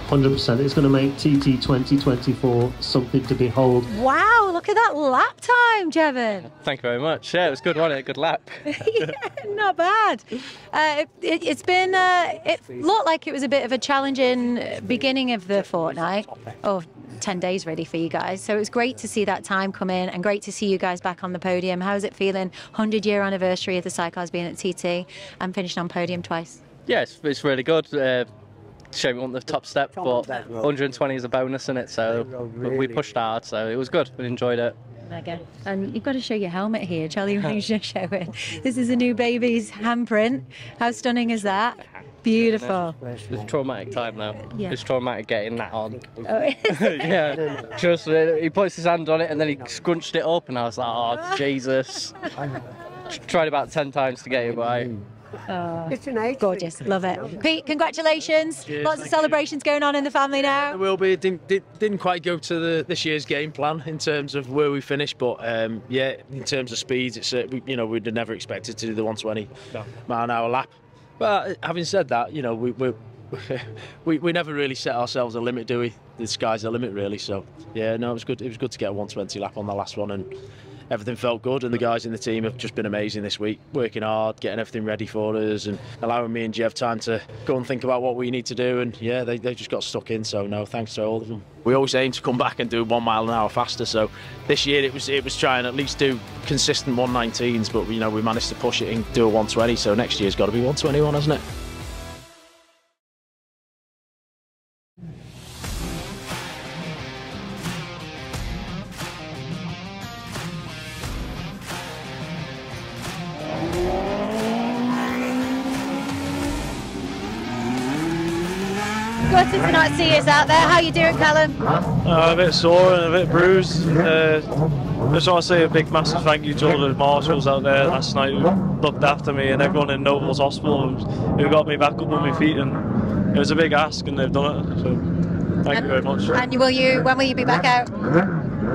100%. It's going to make TT 2024 something to behold. Wow, look at that lap time, Jevon. Thank you very much. Yeah, it was good, wasn't it? Good lap. Yeah, not bad. It's been, it looked like it was a bit of a challenging beginning of the fortnight. 10 days ready for you guys. So it was great to see that time come in and great to see you guys back on the podium. How's it feeling? 100-year anniversary of the Sidecars being at TT and finishing on podium twice. Yeah, it's really good. Shame we want the top step, but 120 is a bonus in it, so we pushed hard, so it was good. We enjoyed it. Mega. And you've got to show your helmet here. Charlie Rose just show it. This is a new baby's handprint. How stunning is that? Beautiful. It's a traumatic time now. Yeah. It's traumatic getting that on. Oh, yeah, just he puts his hand on it and then he scrunched it up, and I was like, oh Jesus. Tried about 10 times to get it, but it's gorgeous, love it. Pete, congratulations. Cheers, Lots of celebrations going on in the family now. There will be. Didn't quite go to this year's game plan in terms of where we finished, but yeah, in terms of speeds, it's you know, we'd have never expected to do the 120 mile an hour lap. But having said that, you know, we never really set ourselves a limit, do we? The sky's the limit, really. So yeah, no, it was good. It was good to get a 120 lap on the last one, and everything felt good, and the guys in the team have just been amazing this week, working hard, getting everything ready for us and allowing me and Jev time to go and think about what we need to do, and yeah, they just got stuck in, so no, thanks to all of them. We always aim to come back and do 1 mile an hour faster, so this year it was trying at least do consistent 119s, but you know, we managed to push it and do a 120, so next year's got to be 121, hasn't it? Gutted to not see us out there. How you doing, Callum? A bit sore and a bit bruised. Just want to say a big massive thank you to all the marshals out there last night who looked after me, and everyone in Nobles Hospital who got me back up on my feet, and it was a big ask and they've done it, so thank you very much. And when will you be back out?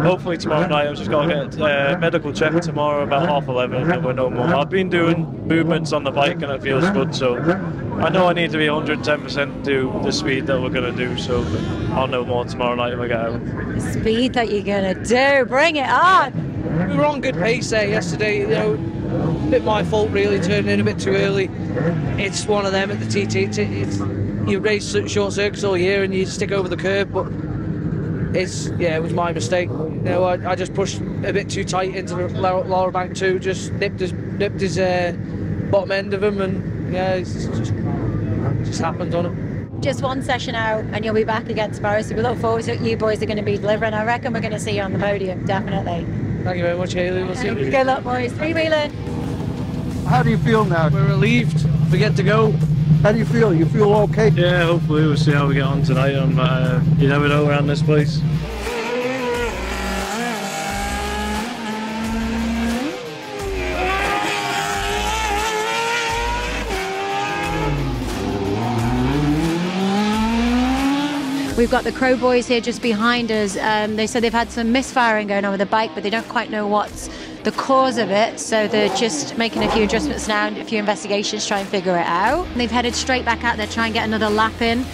Hopefully tomorrow night. I've just got to get a medical check tomorrow about 11:30 and we're no more. I've been doing movements on the bike and it feels good, so I know I need to be 110% do the speed that we're going to do, so I'll know more tomorrow night if I get out. The speed that you're going to do, bring it on! We were on good pace there yesterday, you know, a bit my fault really, turning in a bit too early. It's one of them at the TT, you race short circuits all year and you stick over the curb, but it was my mistake. You know, I just pushed a bit too tight into the lower bank too, just nipped his bottom end of him, and yeah, it's just happened on it. Just one session out and you'll be back again tomorrow, so we look forward to what you boys are going to be delivering. I reckon we're going to see you on the podium, definitely. Thank you very much, Hayley. We'll see you. Good luck, boys. Three-wheeler. How do you feel now? We're relieved. We get to go. How do you feel? You feel okay? Yeah, hopefully we'll see how we get on tonight. You never know around this place. We've got the Crow boys here just behind us. They said they've had some misfiring going on with the bike, but they don't quite know what's the cause of it. So they're just making a few adjustments now and a few investigations to try and figure it out. And they've headed straight back out there to try and get another lap in.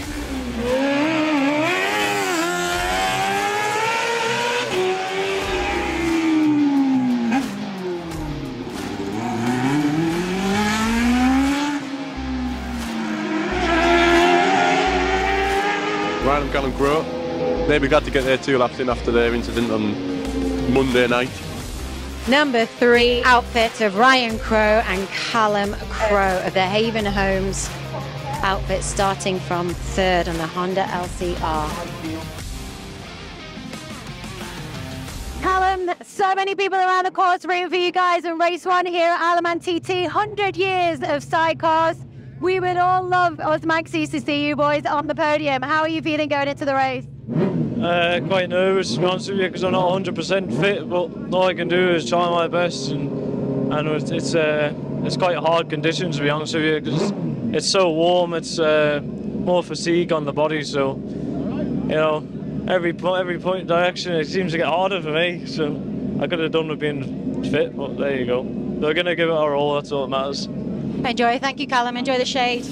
Right, I'm Callum Crowe. Maybe glad to get their 2 laps in after their incident on Monday night. Number 3 outfit of Ryan Crowe and Callum Crowe of the Haven Homes outfit, starting from 3rd on the Honda LCR. Callum, so many people around the course rooting for you guys in race 1 here at Alaman TT. 100 years of sidecars. We would all love us Maxis to see you boys on the podium. How are you feeling going into the race? Quite nervous, to be honest with you, because I'm not 100% fit, but all I can do is try my best, and it's quite hard conditions, to be honest with you, because it's so warm. It's more fatigue on the body, so you know, every point in direction it seems to get harder for me. So I could have done with being fit, but there you go. They're going to give it our all. That's all that matters. Enjoy. Thank you, Callum. Enjoy the shade.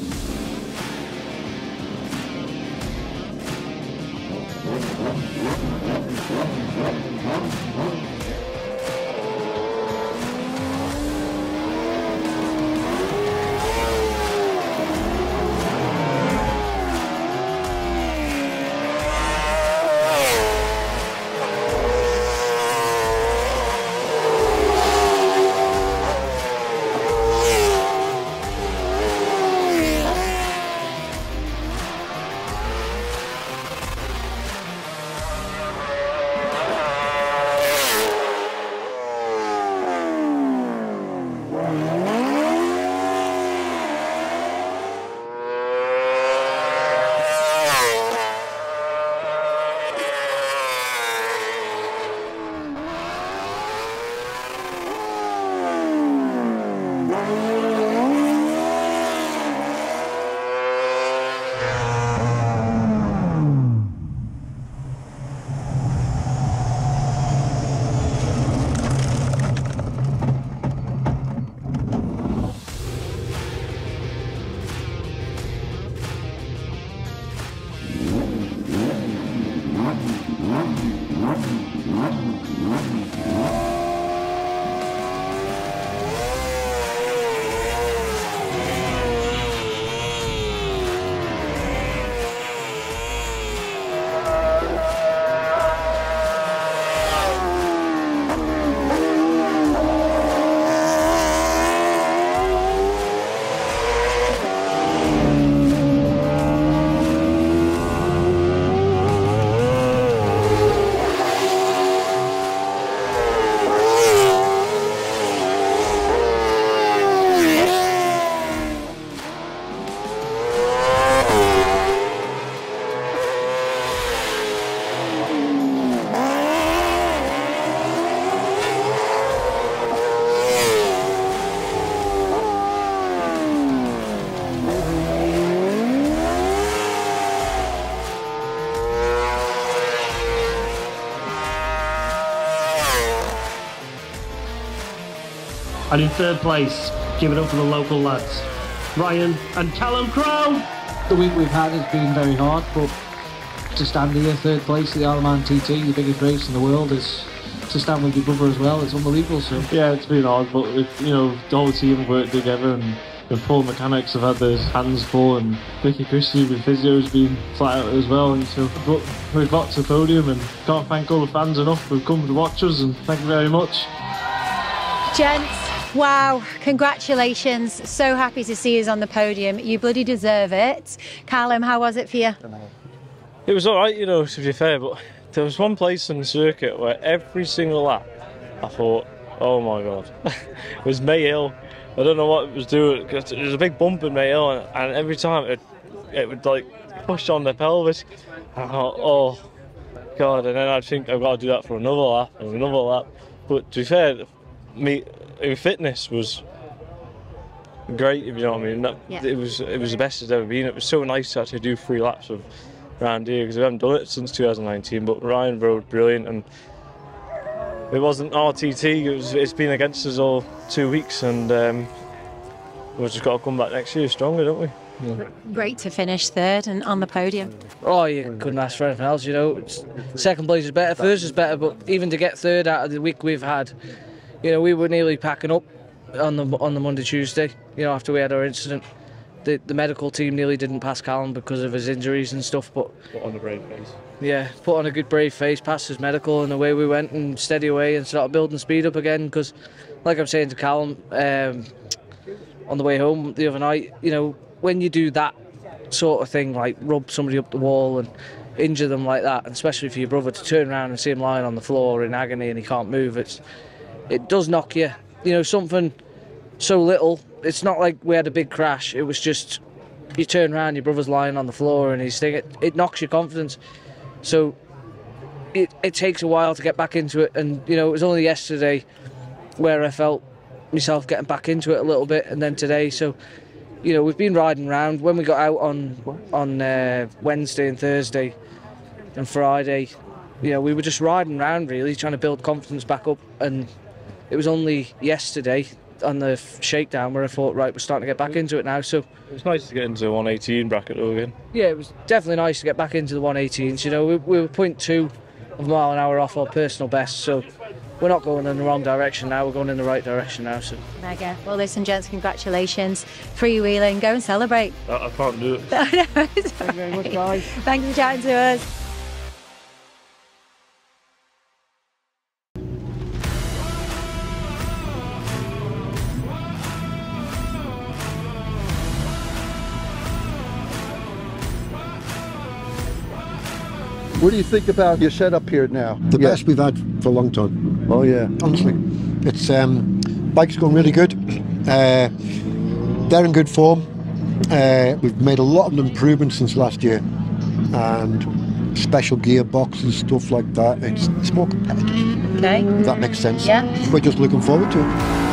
And in third place, give it up for the local lads, Ryan and Callum Crowe. The week we've had has been very hard, but to stand here, third place at the Isle of Man TT, the biggest race in the world, is to stand with your brother as well. It's unbelievable. So yeah, it's been hard, but you know, the whole team have worked together, and Paul Mechanics have had their hands full, and Vicky Christie with physio has been flat out as well. And so we've got to the podium, and can't thank all the fans enough who've come to watch us, and thank you very much. Gents, wow, congratulations. So happy to see us on the podium. You bloody deserve it. Callum, how was it for you? It was alright, you know, to be fair, but there was one place on the circuit where every single lap I thought, oh my god. It was May Hill. I don't know what it was doing, because there was a big bump in May Hill, and every time it would like push on the pelvis. I thought, oh god, and then I'd think I've got to do that for another lap and another lap. But to be fair, fitness was great, if you know what I mean. It was the best it's ever been. It was so nice to actually do 3 laps of around here, because we haven't done it since 2019. But Ryan rode brilliant, and it wasn't RTT. It's been against us all 2 weeks, and we've just got to come back next year stronger, don't we? Yeah. Great to finish third and on the podium. Oh, you couldn't ask for anything else, you know. Second place is better, first is better, but even to get third out of the week we've had, you know, we were nearly packing up on the Monday, Tuesday, you know, after we had our incident. The medical team nearly didn't pass Callum because of his injuries and stuff, but put on a brave face. Yeah, put on a good brave face, passed his medical, and away we went, and steady away, and started building speed up again. Because, like I'm saying to Callum on the way home the other night, you know, when you do that sort of thing, like rub somebody up the wall and injure them like that, and especially for your brother to turn around and see him lying on the floor in agony and he can't move, it does knock you. You know, something so little. It's not like we had a big crash. It was just you turn around, your brother's lying on the floor, and he's thinking it knocks your confidence. So it takes a while to get back into it, and you know, it was only yesterday where I felt myself getting back into it a little bit, and then today. So you know, we've been riding around. When we got out on Wednesday and Thursday and Friday, you know, we were just riding around really, trying to build confidence back up. And it was only yesterday on the shakedown where I thought, right, we're starting to get back into it now. So it was nice to get into the 118 bracket though again. Yeah, it was definitely nice to get back into the 118s. You know, we were 0.2 of a mile an hour off our personal best, so we're not going in the wrong direction now, we're going in the right direction now. So mega. Well, listen, gents, congratulations. Freewheeling, go and celebrate. I can't do it. Thank you very much, guys. Thanks for chatting to us. What do you think about your setup here now? The best we've had for a long time. Oh yeah. Honestly. It's bike's going really good. They're in good form. We've made a lot of improvements since last year. And special gearboxes, stuff like that. It's more competitive. Okay. If that makes sense. Yeah. We're just looking forward to it.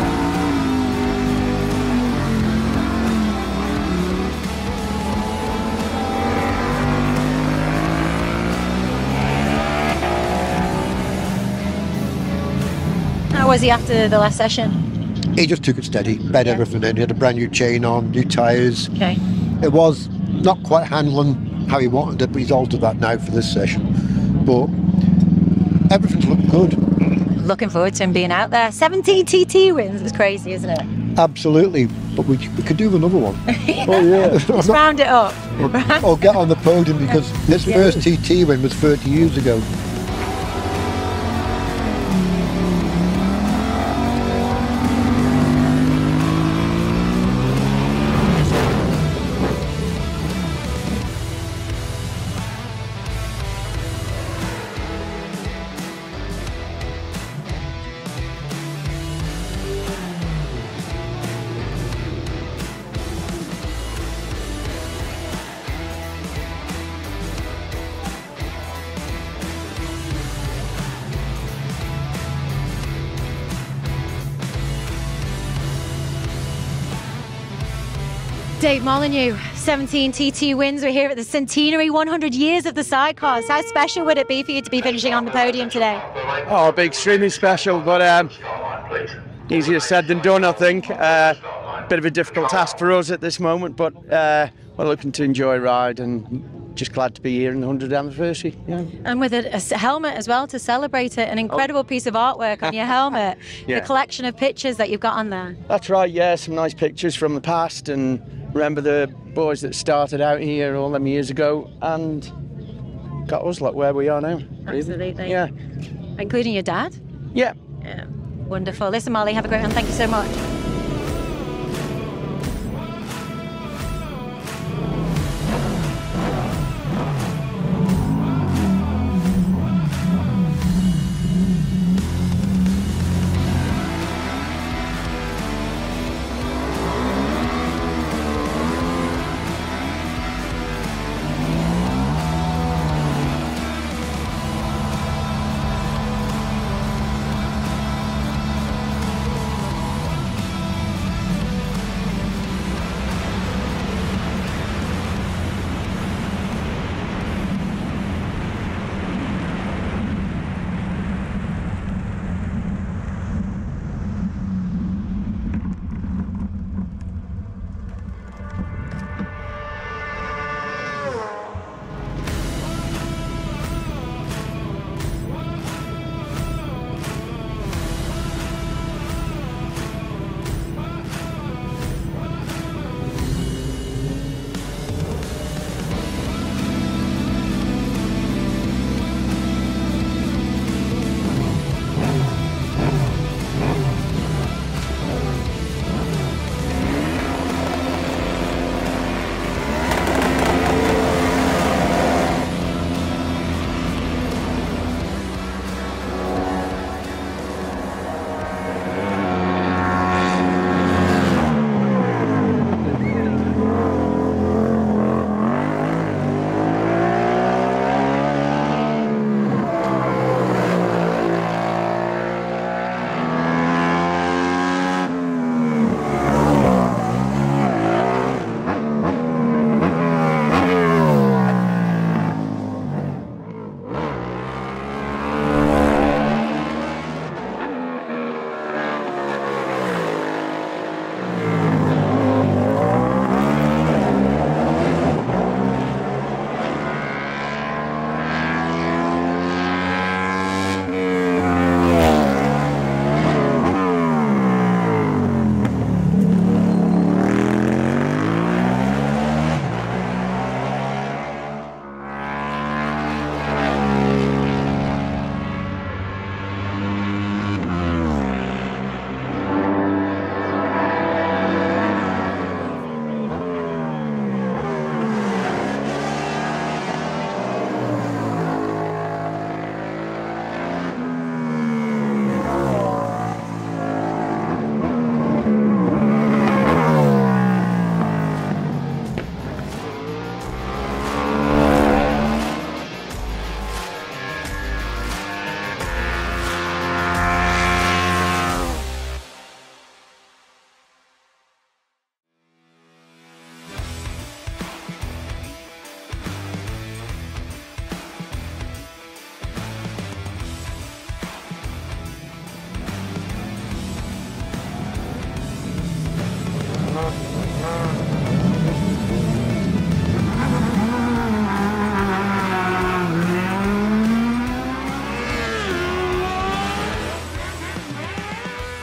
How was he after the last session? He just took it steady, bed everything in. He had a brand new chain on, new tyres. Okay. It was not quite handling how he wanted it, but he's altered that now for this session. But everything's looking good. Looking forward to him being out there. 17 TT wins. It's crazy, isn't it? Absolutely. But we could do another one. Oh yeah. Let's round it up. Or get on the podium, because his first TT win was 30 years ago. Dave Molyneux, 17 TT wins. We're here at the centenary, 100 years of the sidecars. How special would it be for you to be finishing on the podium today? Oh, it'll be extremely special, but easier said than done, I think. Bit of a difficult task for us at this moment, but we're looking to enjoy a ride and just glad to be here in the 100th anniversary. Yeah. And with a helmet as well to celebrate it, an incredible piece of artwork on your helmet. Yeah. The collection of pictures that you've got on there. That's right, yeah, some nice pictures from the past, and remember the boys that started out here all them years ago and got us like where we are now. Absolutely. Yeah. Including your dad? Yeah. Yeah. Wonderful. Listen, Molly, have a great one. Thank you so much.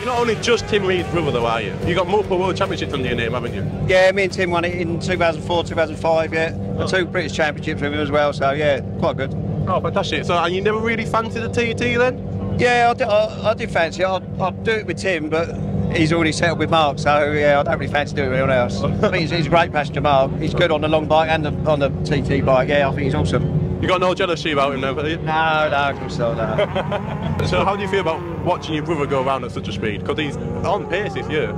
Not only just Tim Reed's brother though, are you? You got multiple world championships under your name, haven't you? Yeah, me and Tim won it in 2004, 2005, yeah. And 2 British championships with him as well, so yeah, quite good. Oh, fantastic. So, and you never really fancied the TT then? Yeah, I did fancy it. I'd do it with Tim, but he's already settled with Mark, so yeah, I don't really fancy doing it with anyone else. I think he's a great passenger, Mark. He's good on the long bike and on the TT bike, yeah, I think he's awesome. You got no jealousy about him now, have you? No, of course not, no. So how do you feel about watching your brother go around at such a speed? Because he's on pace this year.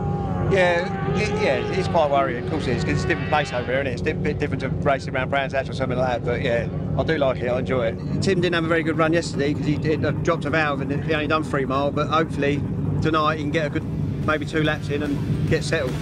Yeah, it's quite worrying, of course it is, because it's a different place over here, isn't it? It's a bit different to racing around Brands Hatch or something like that, but yeah, I do like it, I enjoy it. Tim didn't have a very good run yesterday because he dropped a valve and he only done 3 mile, but hopefully tonight he can get a good, maybe 2 laps in and get settled.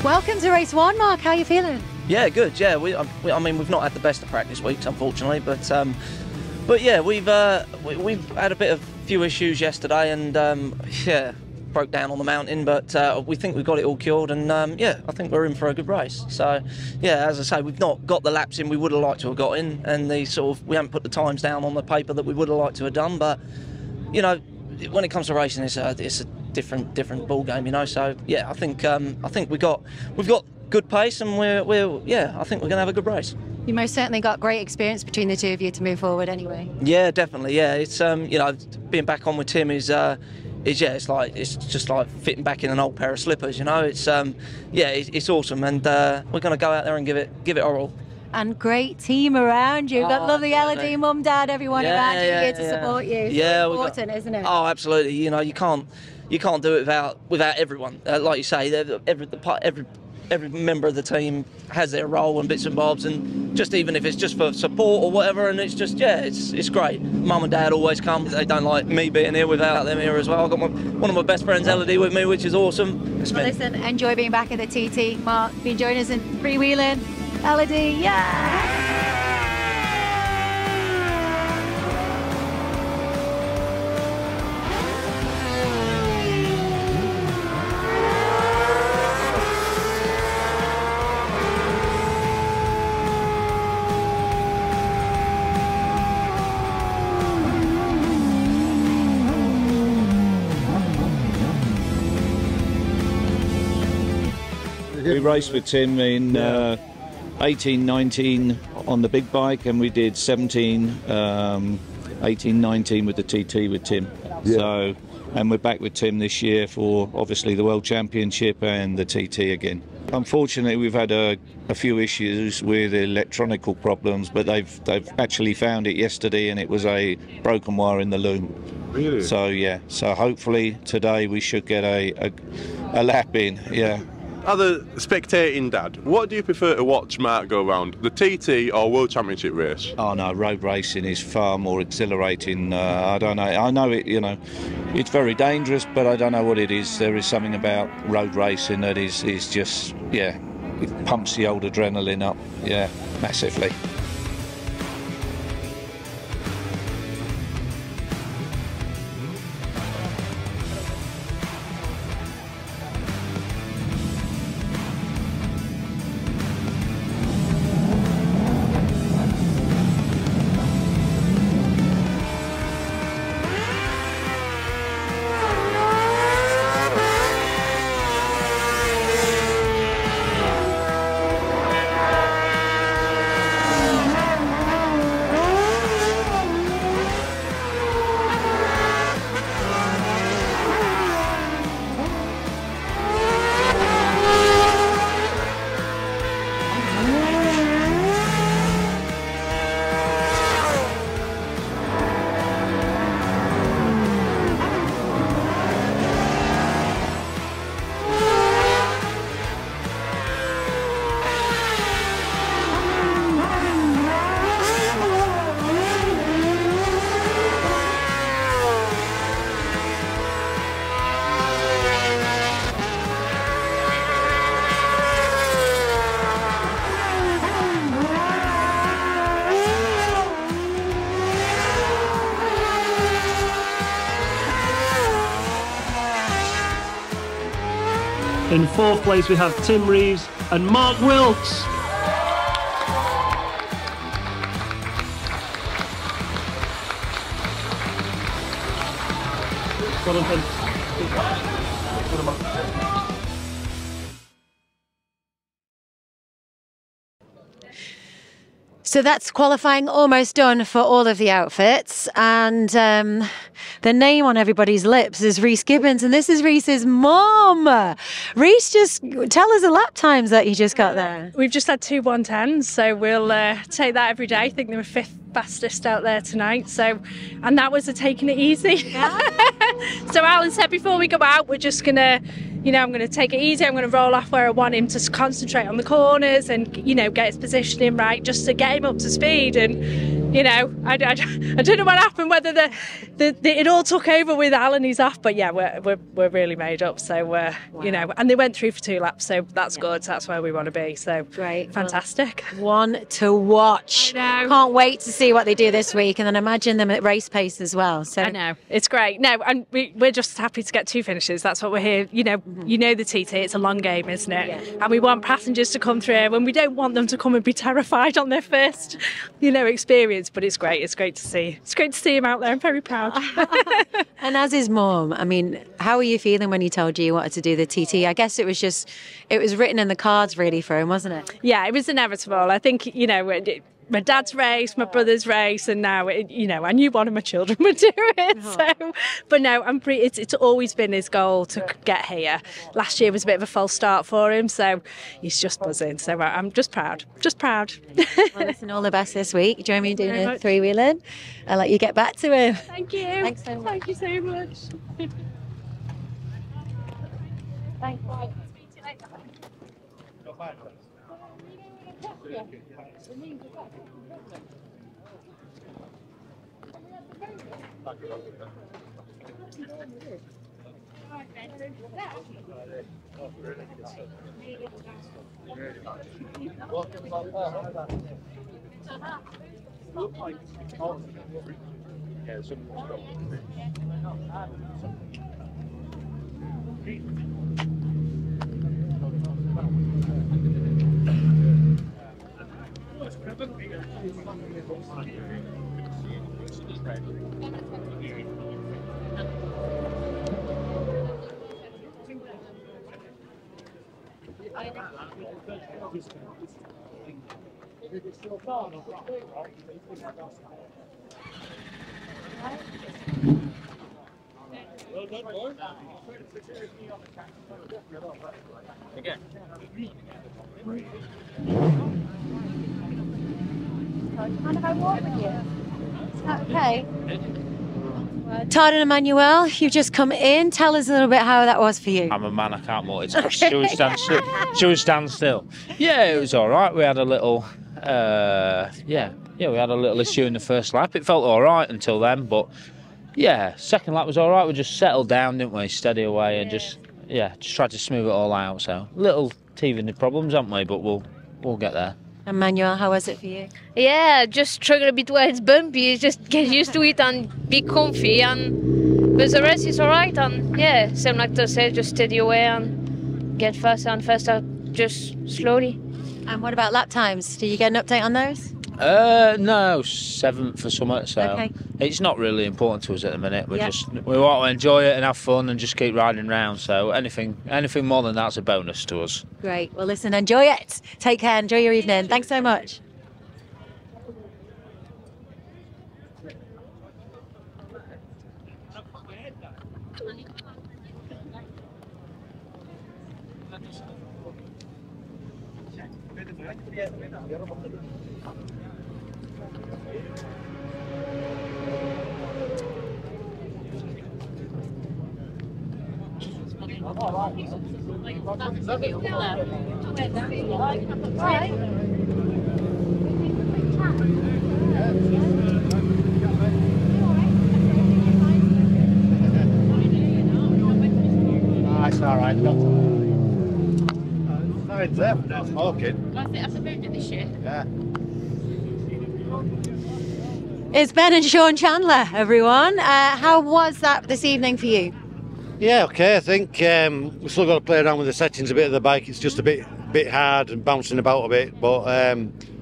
Welcome to race one, Mark. How are you feeling? Yeah, good. Yeah, I mean, we've not had the best of practice weeks, unfortunately, but yeah, we've had a few issues yesterday, and yeah, broke down on the mountain, but we think we've got it all cured, and yeah, I think we're in for a good race. So yeah, as I say, we've not got the laps in we would have liked to have got in, and we haven't put the times down on the paper that we would have liked to have done, but you know, when it comes to racing, it's a different ball game, you know. So yeah, I think we've got good pace, and I think we're going to have a good race. You most certainly got great experience between the two of you to move forward, anyway. Yeah, definitely. Yeah, it's you know, being back on with Tim is it's just like fitting back in an old pair of slippers, you know. It's yeah, it's awesome, and we're going to go out there and give it our all. And great team around you. You've got lovely Elodie, mum, dad, everyone around you here to support you. Yeah, so important, isn't it? Oh, absolutely. You know, you can't do it without everyone. Like you say, every member of the team has their role and bits and bobs, and just even if it's just for support or whatever, and it's just, yeah, it's great. Mum and dad always come. They don't like me being here without them here as well. I've got one of my best friends, Elodie, with me, which is awesome. Well, listen, enjoy being back at the TT. Mark, been joining us in freewheeling. Elodie, yeah! We raced with Tim in 18, 19 on the big bike, and we did 17, 18, 19 with the TT with Tim. Yeah. So, and we're back with Tim this year for obviously the World Championship and the TT again. Unfortunately, we've had a few issues with electronical problems, but they've actually found it yesterday, and it was a broken wire in the loom. Really? So yeah, so hopefully today we should get a lap in. Yeah. As a spectating dad, what do you prefer to watch Mark go around, the TT or World Championship race? Oh no, road racing is far more exhilarating. I don't know. I know it. You know, it's very dangerous, but I don't know what it is. There is something about road racing that is just, yeah, it pumps the old adrenaline up. Yeah, massively. In fourth place we have Tim Reeves and Mark Wilkes. Well done, Tim. So that's qualifying almost done for all of the outfits, and the name on everybody's lips is Rhys Gibbons, and this is Rhys's mom. Rhys, just tell us the lap times that you just got there. We've just had 2 110s, so we'll take that every day. I think they were 5th fastest out there tonight, so, and that was a taking it easy. Yeah. So Alan said before we go out, we're just gonna, you know, I'm going to take it easy. I'm going to roll off where I want him to concentrate on the corners and, you know, get his positioning right, just to get him up to speed. And, you know, I don't know what happened, whether it all took over with Alan. He's off, but yeah, we're really made up. So wow. You know, and they went through for 2 laps, so that's good. That's where we want to be. So great, fantastic. One to watch. I know. Can't wait to see what they do this week, and then imagine them at race pace as well. So I know, it's great. No, and we're just happy to get 2 finishes. That's what we're here. You know, the TT. It's a long game, isn't it? Yeah. And we want passengers to come through, and we don't want them to come and be terrified on their first, you know, experience. But it's great. It's great to see. It's great to see him out there. I'm very proud. And as his mum, I mean, how were you feeling when he told you you wanted to do the TT? I guess it was written in the cards really for him, wasn't it? Yeah, it was inevitable. I think, you know, my dad's race, my brother's race, and now, you know, I knew one of my children would do it. So, but no, it's always been his goal to get here. Last year was a bit of a false start for him, so he's just buzzing. So I'm just proud, Well, listen, all the best this week. Join me doing a 3-wheeling. I'll let you get back to him. Thank you. Thanks so much. Thank you so much. Thanks. Okay. Todd and Emmanuel, you've just come in. Tell us a little bit how that was for you. I'm a man, I can't multitask. She would stand still. Yeah, it was all right. We had a little, we had a little issue in the first lap. It felt all right until then, but yeah, second lap was all right. We just settled down, didn't we? Steady away and just tried to smooth it all out. So little teething problems, haven't we? But we'll get there. Emmanuel, how was it for you? Yeah, just struggle a bit where it's bumpy. Just get used to it and be comfy. But the rest is alright. And yeah, same like Todd said, just steady away and get faster and faster, just slowly. And what about lap times? Did you get an update on those? No, 7th for summer, so okay. It's not really important to us at the minute. We want to enjoy it and have fun and just keep riding around. So anything more than that's a bonus to us. Great. Well, listen, enjoy it. Take care. Enjoy your evening. Thanks so much. That's all right. No, it's there for no smoking. I think that's a movement this year. Yeah. It's Ben and Sean Chandler, everyone. How was that this evening for you? Yeah, okay. I think we've still got to play around with the settings a bit of the bike. It's just a bit hard and bouncing about a bit, but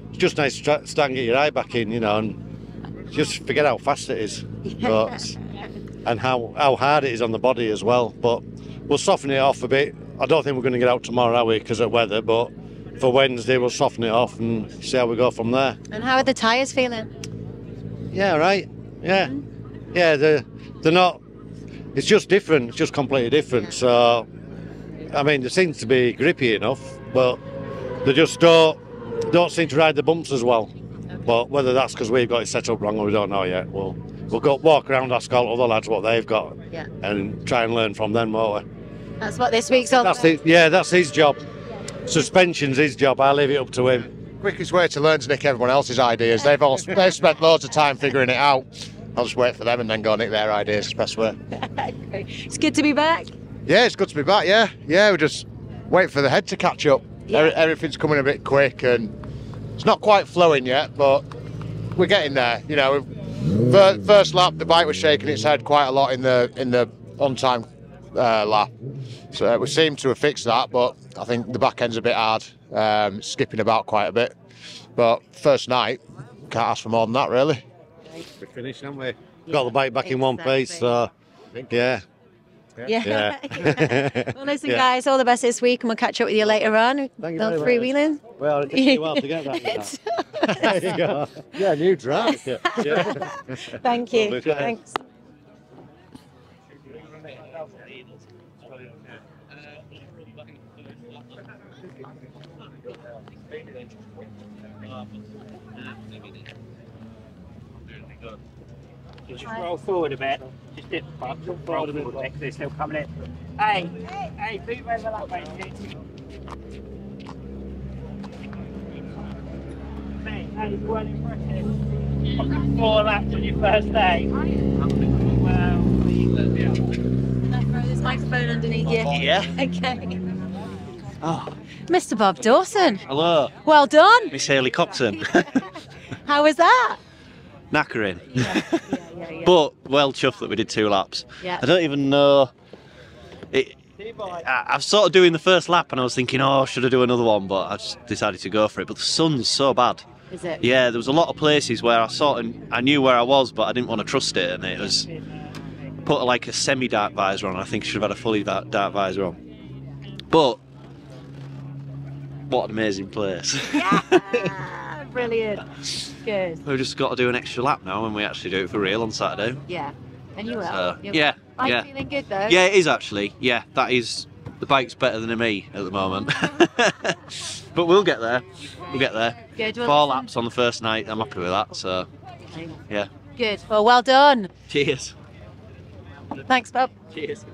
it's just nice to start and get your eye back in, you know, and just forget how fast it is, and how hard it is on the body as well. But we'll soften it off a bit. I don't think we're going to get out tomorrow, are we, because of weather, but for Wednesday we'll soften it off and see how we go from there. And how are the tyres feeling? Yeah, right. Yeah, yeah. They're not. It's just different. It's just completely different. So, I mean, they seem to be grippy enough, but they just don't seem to ride the bumps as well. But whether that's because we've got it set up wrong or we don't know yet, we'll go walk around, ask all other lads what they've got, and try and learn from them, won't we? That's what this week's all about. That's his job. Suspension's his job. I leave it up to him. Quickest way to learn to nick everyone else's ideas. They've spent loads of time figuring it out. I'll just wait for them and then go nick their ideas. It's the best way. It's good to be back. Yeah, it's good to be back. Yeah, we're just waiting for the head to catch up. Everything's coming a bit quick and it's not quite flowing yet, but we're getting there. You know, first lap the bike was shaking its head quite a lot in the on-time lap, so we seem to have fixed that. But I think the back end's a bit hard, skipping about quite a bit. But first night, can't ask for more than that, really. We finished, haven't we? Got the bike back in one piece, so yeah. Yeah. Well, listen, guys, all the best this week, and we'll catch up with you later on. Thank you Not very freewheeling. Well, it took me a while to get that. There you go. Yeah, new drive. Yeah. Thank you. Lovely. Thanks. Just roll forward a bit. Just dip back, jump forward a bit because they're still coming in. Hey, move over that way. Mate, that is well impressive. 4 laps on your first day. Well, Can I throw this microphone underneath you? Yeah. Okay. Oh, Mr. Bob Dawson. hello. Well done. Miss Hayley Copton. How was that? Knackering. But well chuffed that we did 2 laps. Yeah. I don't even know. I was sort of doing the first lap and I was thinking, oh, should I do another one? But I just decided to go for it. But the sun's so bad. Is it? Yeah, there was a lot of places where I knew where I was, but I didn't want to trust it. And it was put like a semi-dark visor on. I think I should have had a fully dark visor on. But what an amazing place. Yeah, brilliant. Good. We've just got to do an extra lap now when we actually do it for real on Saturday. Yeah. And you will. Yeah. I'm Yeah. feeling good though. Yeah, it is actually. Yeah, that is. The bike's better than me at the moment. But we'll get there. We'll get there. Good. 4 laps on the first night. I'm happy with that. So, yeah. Good. Well done. Cheers. Thanks, Bob. Cheers.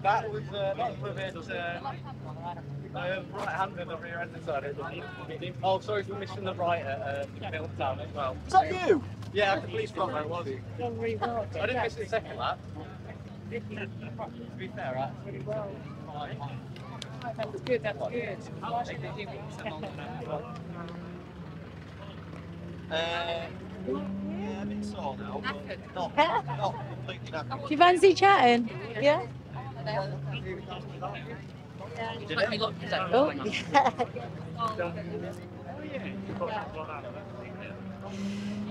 That was right hand in the rear end side. Oh, sorry for missing the right at the Milltown as well. Is that you? Yeah, the police front row was. I didn't miss the second lap. To be fair, right? Pretty well. That was good. That was good. Yeah, a bit sore now, but not completely knackered. Do you fancy chatting? Yeah.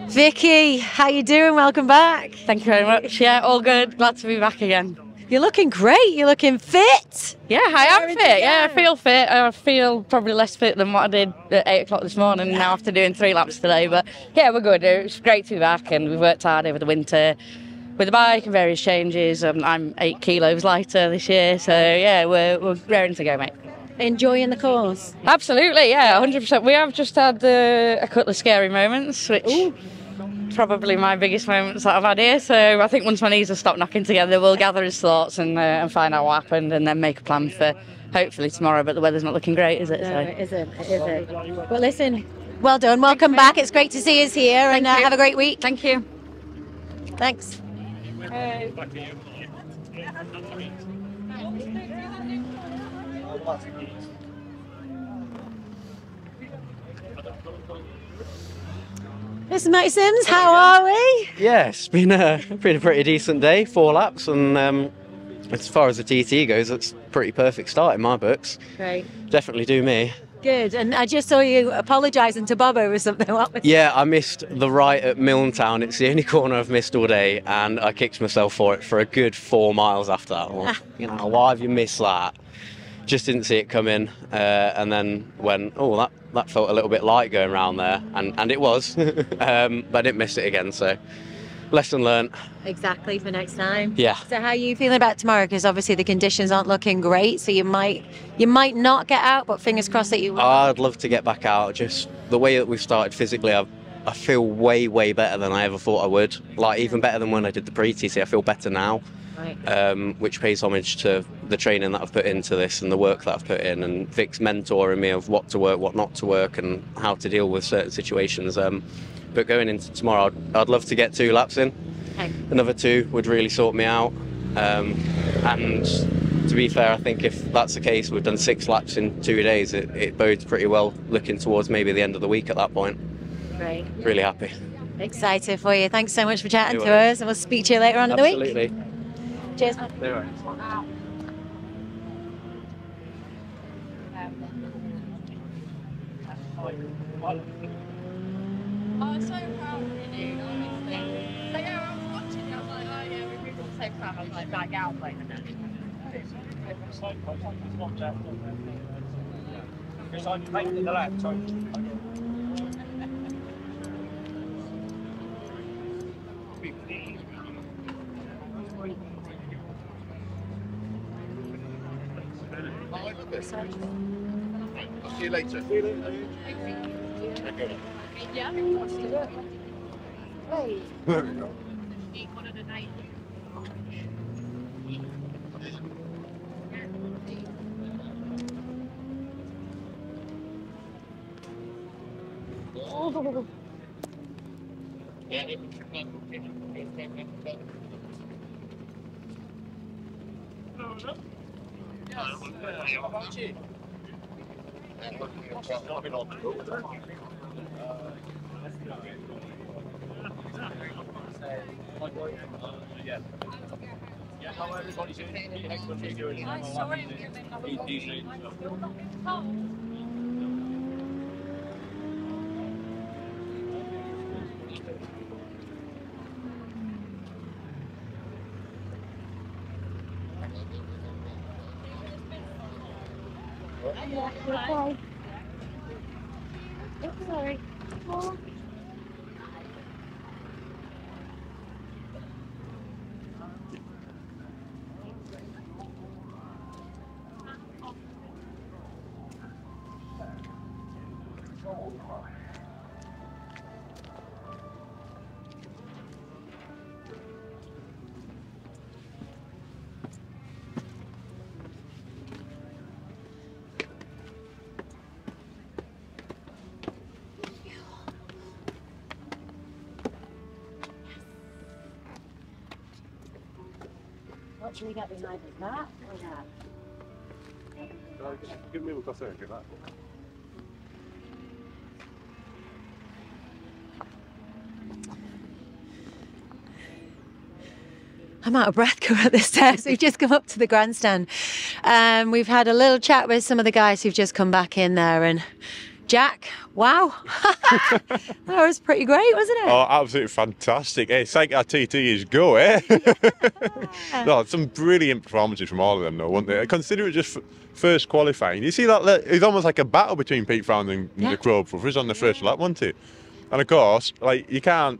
Vicky, how you doing? Welcome back. Thank you very much. Yeah, all good. Glad to be back again. You're looking great. You're looking fit. Yeah, I am fit. Yeah, I feel fit. I feel probably less fit than what I did at 8 o'clock this morning now after doing 3 laps today. But yeah, we're good. It's great to be back and we've worked hard over the winter with the bike and various changes. I'm 8 kilos lighter this year. So yeah, we're raring to go, mate. Enjoying the course? Absolutely, yeah, 100%. We have just had a couple of scary moments, which probably my biggest moments that I've had here. So I think once my knees have stopped knocking together, we'll gather his thoughts and find out what happened and then make a plan for hopefully tomorrow. But the weather's not looking great, is it? No, it isn't. It isn't. Well, listen, well done. Welcome back. It's great to see us here and have a great week. Thank you. Thanks. Mr. Matty Sims, how are we? Yeah, it's been a pretty decent day, 4 laps, and as far as the TT goes, it's a pretty perfect start in my books. Great. Definitely do me. Good. And I just saw you apologising to Bob over something. What was Yeah, I missed the right at Milntown. It's the only corner I've missed all day, and I kicked myself for it for a good 4 miles after that. Well, why have you missed that? Just didn't see it coming, and then went, oh, that felt a little bit light going around there, and it was, but I didn't miss it again, so lesson learned. exactly for next time? Yeah. So how are you feeling about tomorrow? Because obviously the conditions aren't looking great, so you might not get out, but fingers crossed that you will. I'd love to get back out. Just the way that we've started physically, I feel way better than I ever thought I would. Like even better than when I did the pre-TC. I feel better now. Right. Which pays homage to the training that I've put into this and the work that I've put in, and Vic's mentoring me of what to work, what not to work, and how to deal with certain situations. But going into tomorrow, I'd love to get 2 laps in. Okay. Another 2 would really sort me out. And to be fair, I think if that's the case, we've done 6 laps in 2 days. It bodes pretty well looking towards maybe the end of the week at that point. Great. Really happy. Excited for you. Thanks so much for chatting No to worries. us, and we'll speak to you later on in the week. Absolutely. Cheers, man. No worries. I was so proud of you, honestly. Like, yeah, I was watching you, I was like, oh yeah, we moved at the same time. I was like, back out, like, I'll see you later. yeah, let's do it. Hey. There we go. Oh. Okay. Oops, sorry. Oh. What should we get behind us? That or that? Give me a coffee and get that. I'm out of breath coming up the stairs. We've just come up to the grandstand. We've had a little chat with some of the guys who've just come back in there, and Jack, wow, that was pretty great, wasn't it? Oh, absolutely fantastic. Hey, Sidecar TT is go, eh? No, some brilliant performances from all of them, though, weren't they? Consider it just first qualifying. You see that? It's almost like a battle between Pete Frown and the Crow Brothers on the first lap, wasn't it? And of course, like you can't.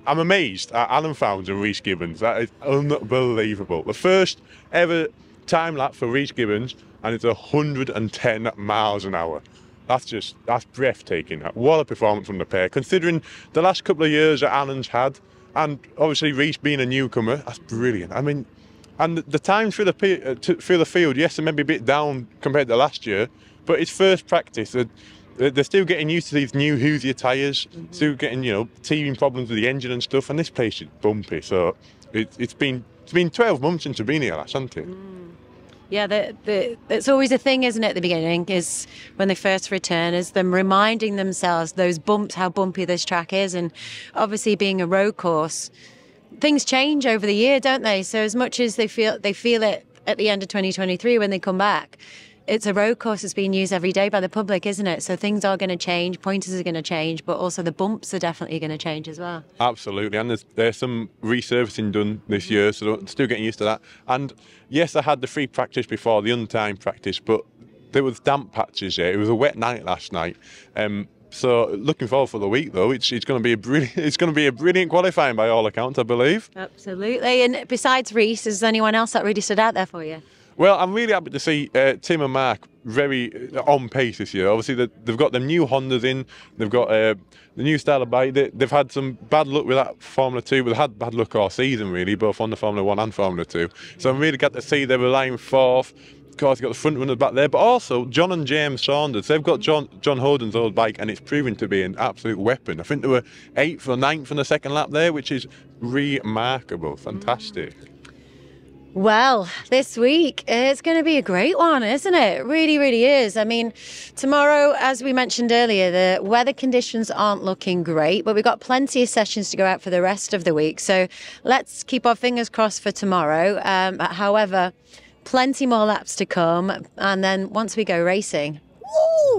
I'm amazed at Alan Fownes and Rhys Gibbons. That is unbelievable. The first ever time lap for Rhys Gibbons, and it's 110 miles an hour. That's breathtaking. What a performance from the pair, considering the last couple of years that Alan's had, and obviously Rhys being a newcomer. That's brilliant. I mean, and the times through the field, yes, they may be a bit down compared to last year, but it's first practice. They're still getting used to these new Hoosier tyres, still getting, teething problems with the engine and stuff, and this place is bumpy. So it's been 12 months since I've been here, hasn't it? Yeah, it's always a thing, isn't it, at the beginning, is when they first return, is them reminding themselves those bumps, how bumpy this track is. And obviously being a road course, things change over the year, don't they? So as much as they feel it at the end of 2023 when they come back, it's a road course that's being used every day by the public, isn't it? So things are going to change, pointers are going to change, but also the bumps are definitely going to change as well. Absolutely, and there's some resurfacing done this year, so still getting used to that. And yes, I had the free practice before, the untimed practice, but there was damp patches here. It was a wet night last night. So looking forward for the week though. It's going to be a brilliant qualifying by all accounts, I believe. Absolutely. And besides Reese, is there anyone else that really stood out there for you? Well, I'm really happy to see Tim and Mark very on pace this year. Obviously, they've got them new Hondas in. They've got the new style of bike. They've had some bad luck with that Formula 2. They've had bad luck all season, really, both on the Formula 1 and Formula 2. So I'm really glad to see they're relying fourth. Of course, you've got the front runners back there, but also John and James Saunders. They've got John Holden's old bike, and it's proving to be an absolute weapon. I think they were 8th or 9th on the second lap there, which is remarkable. Fantastic. Well, this week, it's going to be a great one, isn't it? It really, really is. I mean, tomorrow, as we mentioned earlier, the weather conditions aren't looking great, but we've got plenty of sessions to go out for the rest of the week. So let's keep our fingers crossed for tomorrow. However, plenty more laps to come. And then once we go racing,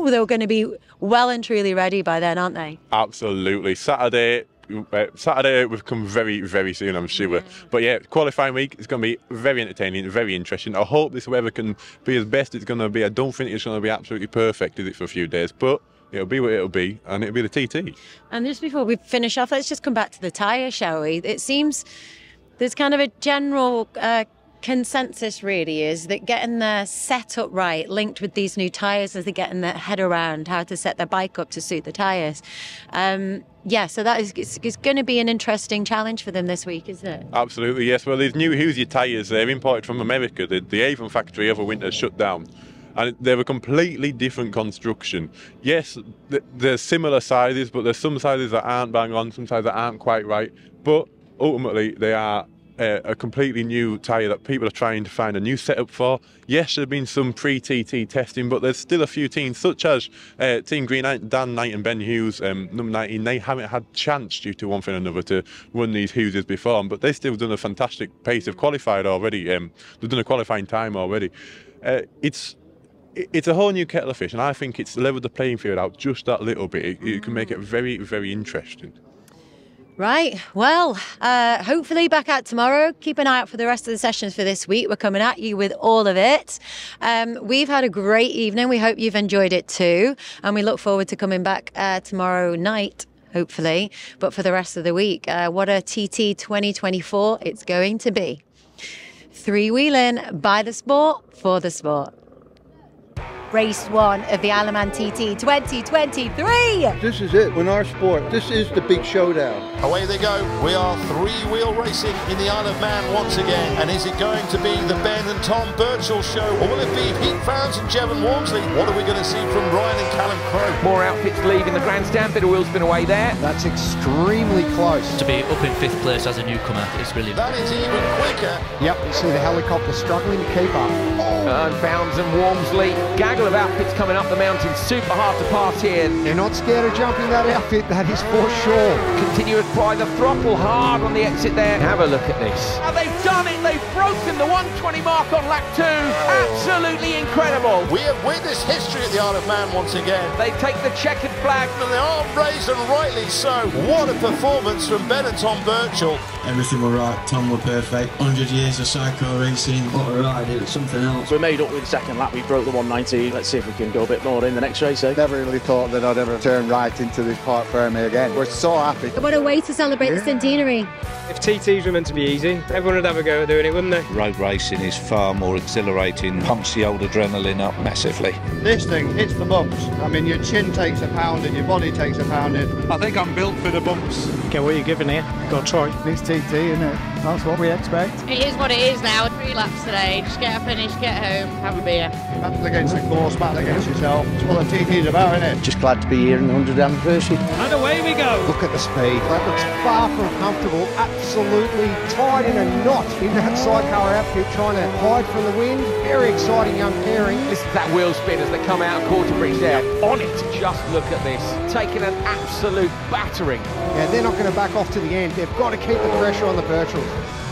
they're going to be well and truly ready by then, aren't they? Absolutely. Saturday we've come very, very soon, I'm sure. But yeah, qualifying week is going to be very entertaining, very interesting. I hope this weather can be as best it's going to be. I don't think it's going to be absolutely perfect, is it, for a few days, but it'll be what it'll be, and it'll be the TT. And just before we finish off, let's just come back to the tyre, shall we? It seems there's kind of a general consensus really is that getting their setup right, linked with these new tyres as they're getting their head around how to set their bike up to suit the tyres. So that is it's going to be an interesting challenge for them this week, isn't it? Absolutely, yes. Well, these new Hoosier tyres, they're imported from America. The Avon factory over winter shut down. And they're a completely different construction. Yes, they're similar sizes, but there's some sizes that aren't bang on, some sizes that aren't quite right. But ultimately, they are a completely new tyre that people are trying to find a new setup for. Yes, there have been some pre-TT testing, but there's still a few teams, such as Team Green, Dan Knight and Ben Hughes, number 19, they haven't had chance due to one thing or another to run these Hughes's before, but they've still done a fantastic pace. They've qualified already. They've done a qualifying time already. It's a whole new kettle of fish, and I think it's leveled the playing field out just that little bit. It can make it very, very interesting. Right, well, hopefully back out tomorrow. Keep an eye out for the rest of the sessions for this week. We're coming at you with all of it. We've had a great evening. We hope you've enjoyed it too. And we look forward to coming back tomorrow night, hopefully. But for the rest of the week, what a TT 2024 it's going to be. Three-wheeling by the sport, for the sport. Race 1 of the Isle of Man TT 2023. This is it. In our sport, this is the big showdown. Away they go. We are three-wheel racing in the Isle of Man once again. And is it going to be the Ben and Tom Birchall show, or will it be Pete Fownes and Jevon Walmsley? What are we going to see from Ryan and Callum Crowe? More outfits leaving the grandstand. Bit of wheel spin away there. That's extremely close. To be up in 5th place as a newcomer is brilliant. That is even quicker. Yep, you see the helicopter struggling to keep up. And Fownes and Walmsley. Gaggle of outfits coming up the mountain. Super hard to pass here. They're not scared of jumping that outfit, that is for sure. Continue to apply the throttle hard on the exit there. Have a look at this. Now they've done it. They've broken the 120 mark on lap 2. Absolutely incredible. We have witnessed history at the Isle of Man once again. They take the checkered flag. And they are raised, and rightly so. What a performance from Ben and Tom Birchall. Everything were right. Tom were perfect. 100 years of Sidecar racing. What a ride. It was something else. We made up with the second lap. We broke the 119. Let's see if we can go a bit more in the next race. Never really thought that I'd ever turn right into this park for me again. We're so happy. What a way to celebrate the centenary. If TTs were meant to be easy, everyone would have a go at doing it, wouldn't they? Road racing is far more exhilarating, pumps the old adrenaline up massively. This thing hits the bumps. I mean, your chin takes a pounding, your body takes a pounding. I think I'm built for the bumps. Okay, what are you giving here? Got to try. It's TT, isn't it? That's what we expect. It is what it is now. 3 laps today. Just get a finish, get home, have a beer. Battle against the course, battle against yourself. It's what the TT's about, isn't it? Just glad to be here in the 100th anniversary. And away we go. Look at the speed. That looks far from comfortable. Absolutely tied in a knot in that sidecar outfit, trying to hide from the wind. Very exciting young pairing. Listen to that wheel spin as they come out of quarter bridge there. On it. Just look at this. Taking an absolute battering. Yeah, they're not going to back off to the end. They've got to keep the pressure on the Birchalls.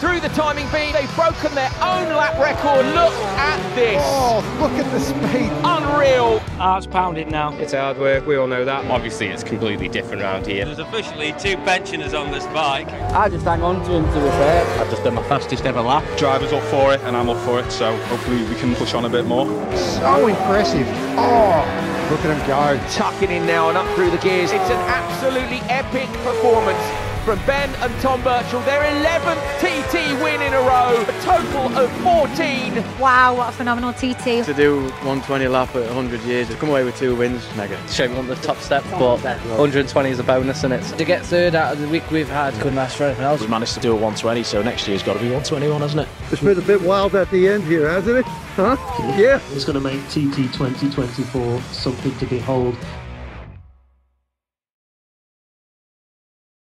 through the timing beam. They've broken their own lap record. Look at this. Oh, look at the speed. Unreal. Heart's pounding now. It's hard work, we all know that. Obviously, it's completely different around here. There's officially 2 pensioners on this bike. I just hang on to him, to be fair. I've just done my fastest ever lap. Driver's up for it and I'm up for it, so hopefully we can push on a bit more. So impressive. Oh, look at him go. Tucking in now and up through the gears. It's an absolutely epic performance from Ben and Tom Birchall. Their 11th TT win in a row, a total of 14. Wow, what a phenomenal TT. To do 120 lap at 100 years, to come away with 2 wins, mega. Shame on the top step, but 120 is a bonus, isn't it? To get third out of the week we've had, couldn't ask for anything else. We managed to do a 120, so next year's got to be 121, hasn't it? It's been a bit wild at the end here, hasn't it? Huh? Yeah. It's going to make TT 2024 something to behold.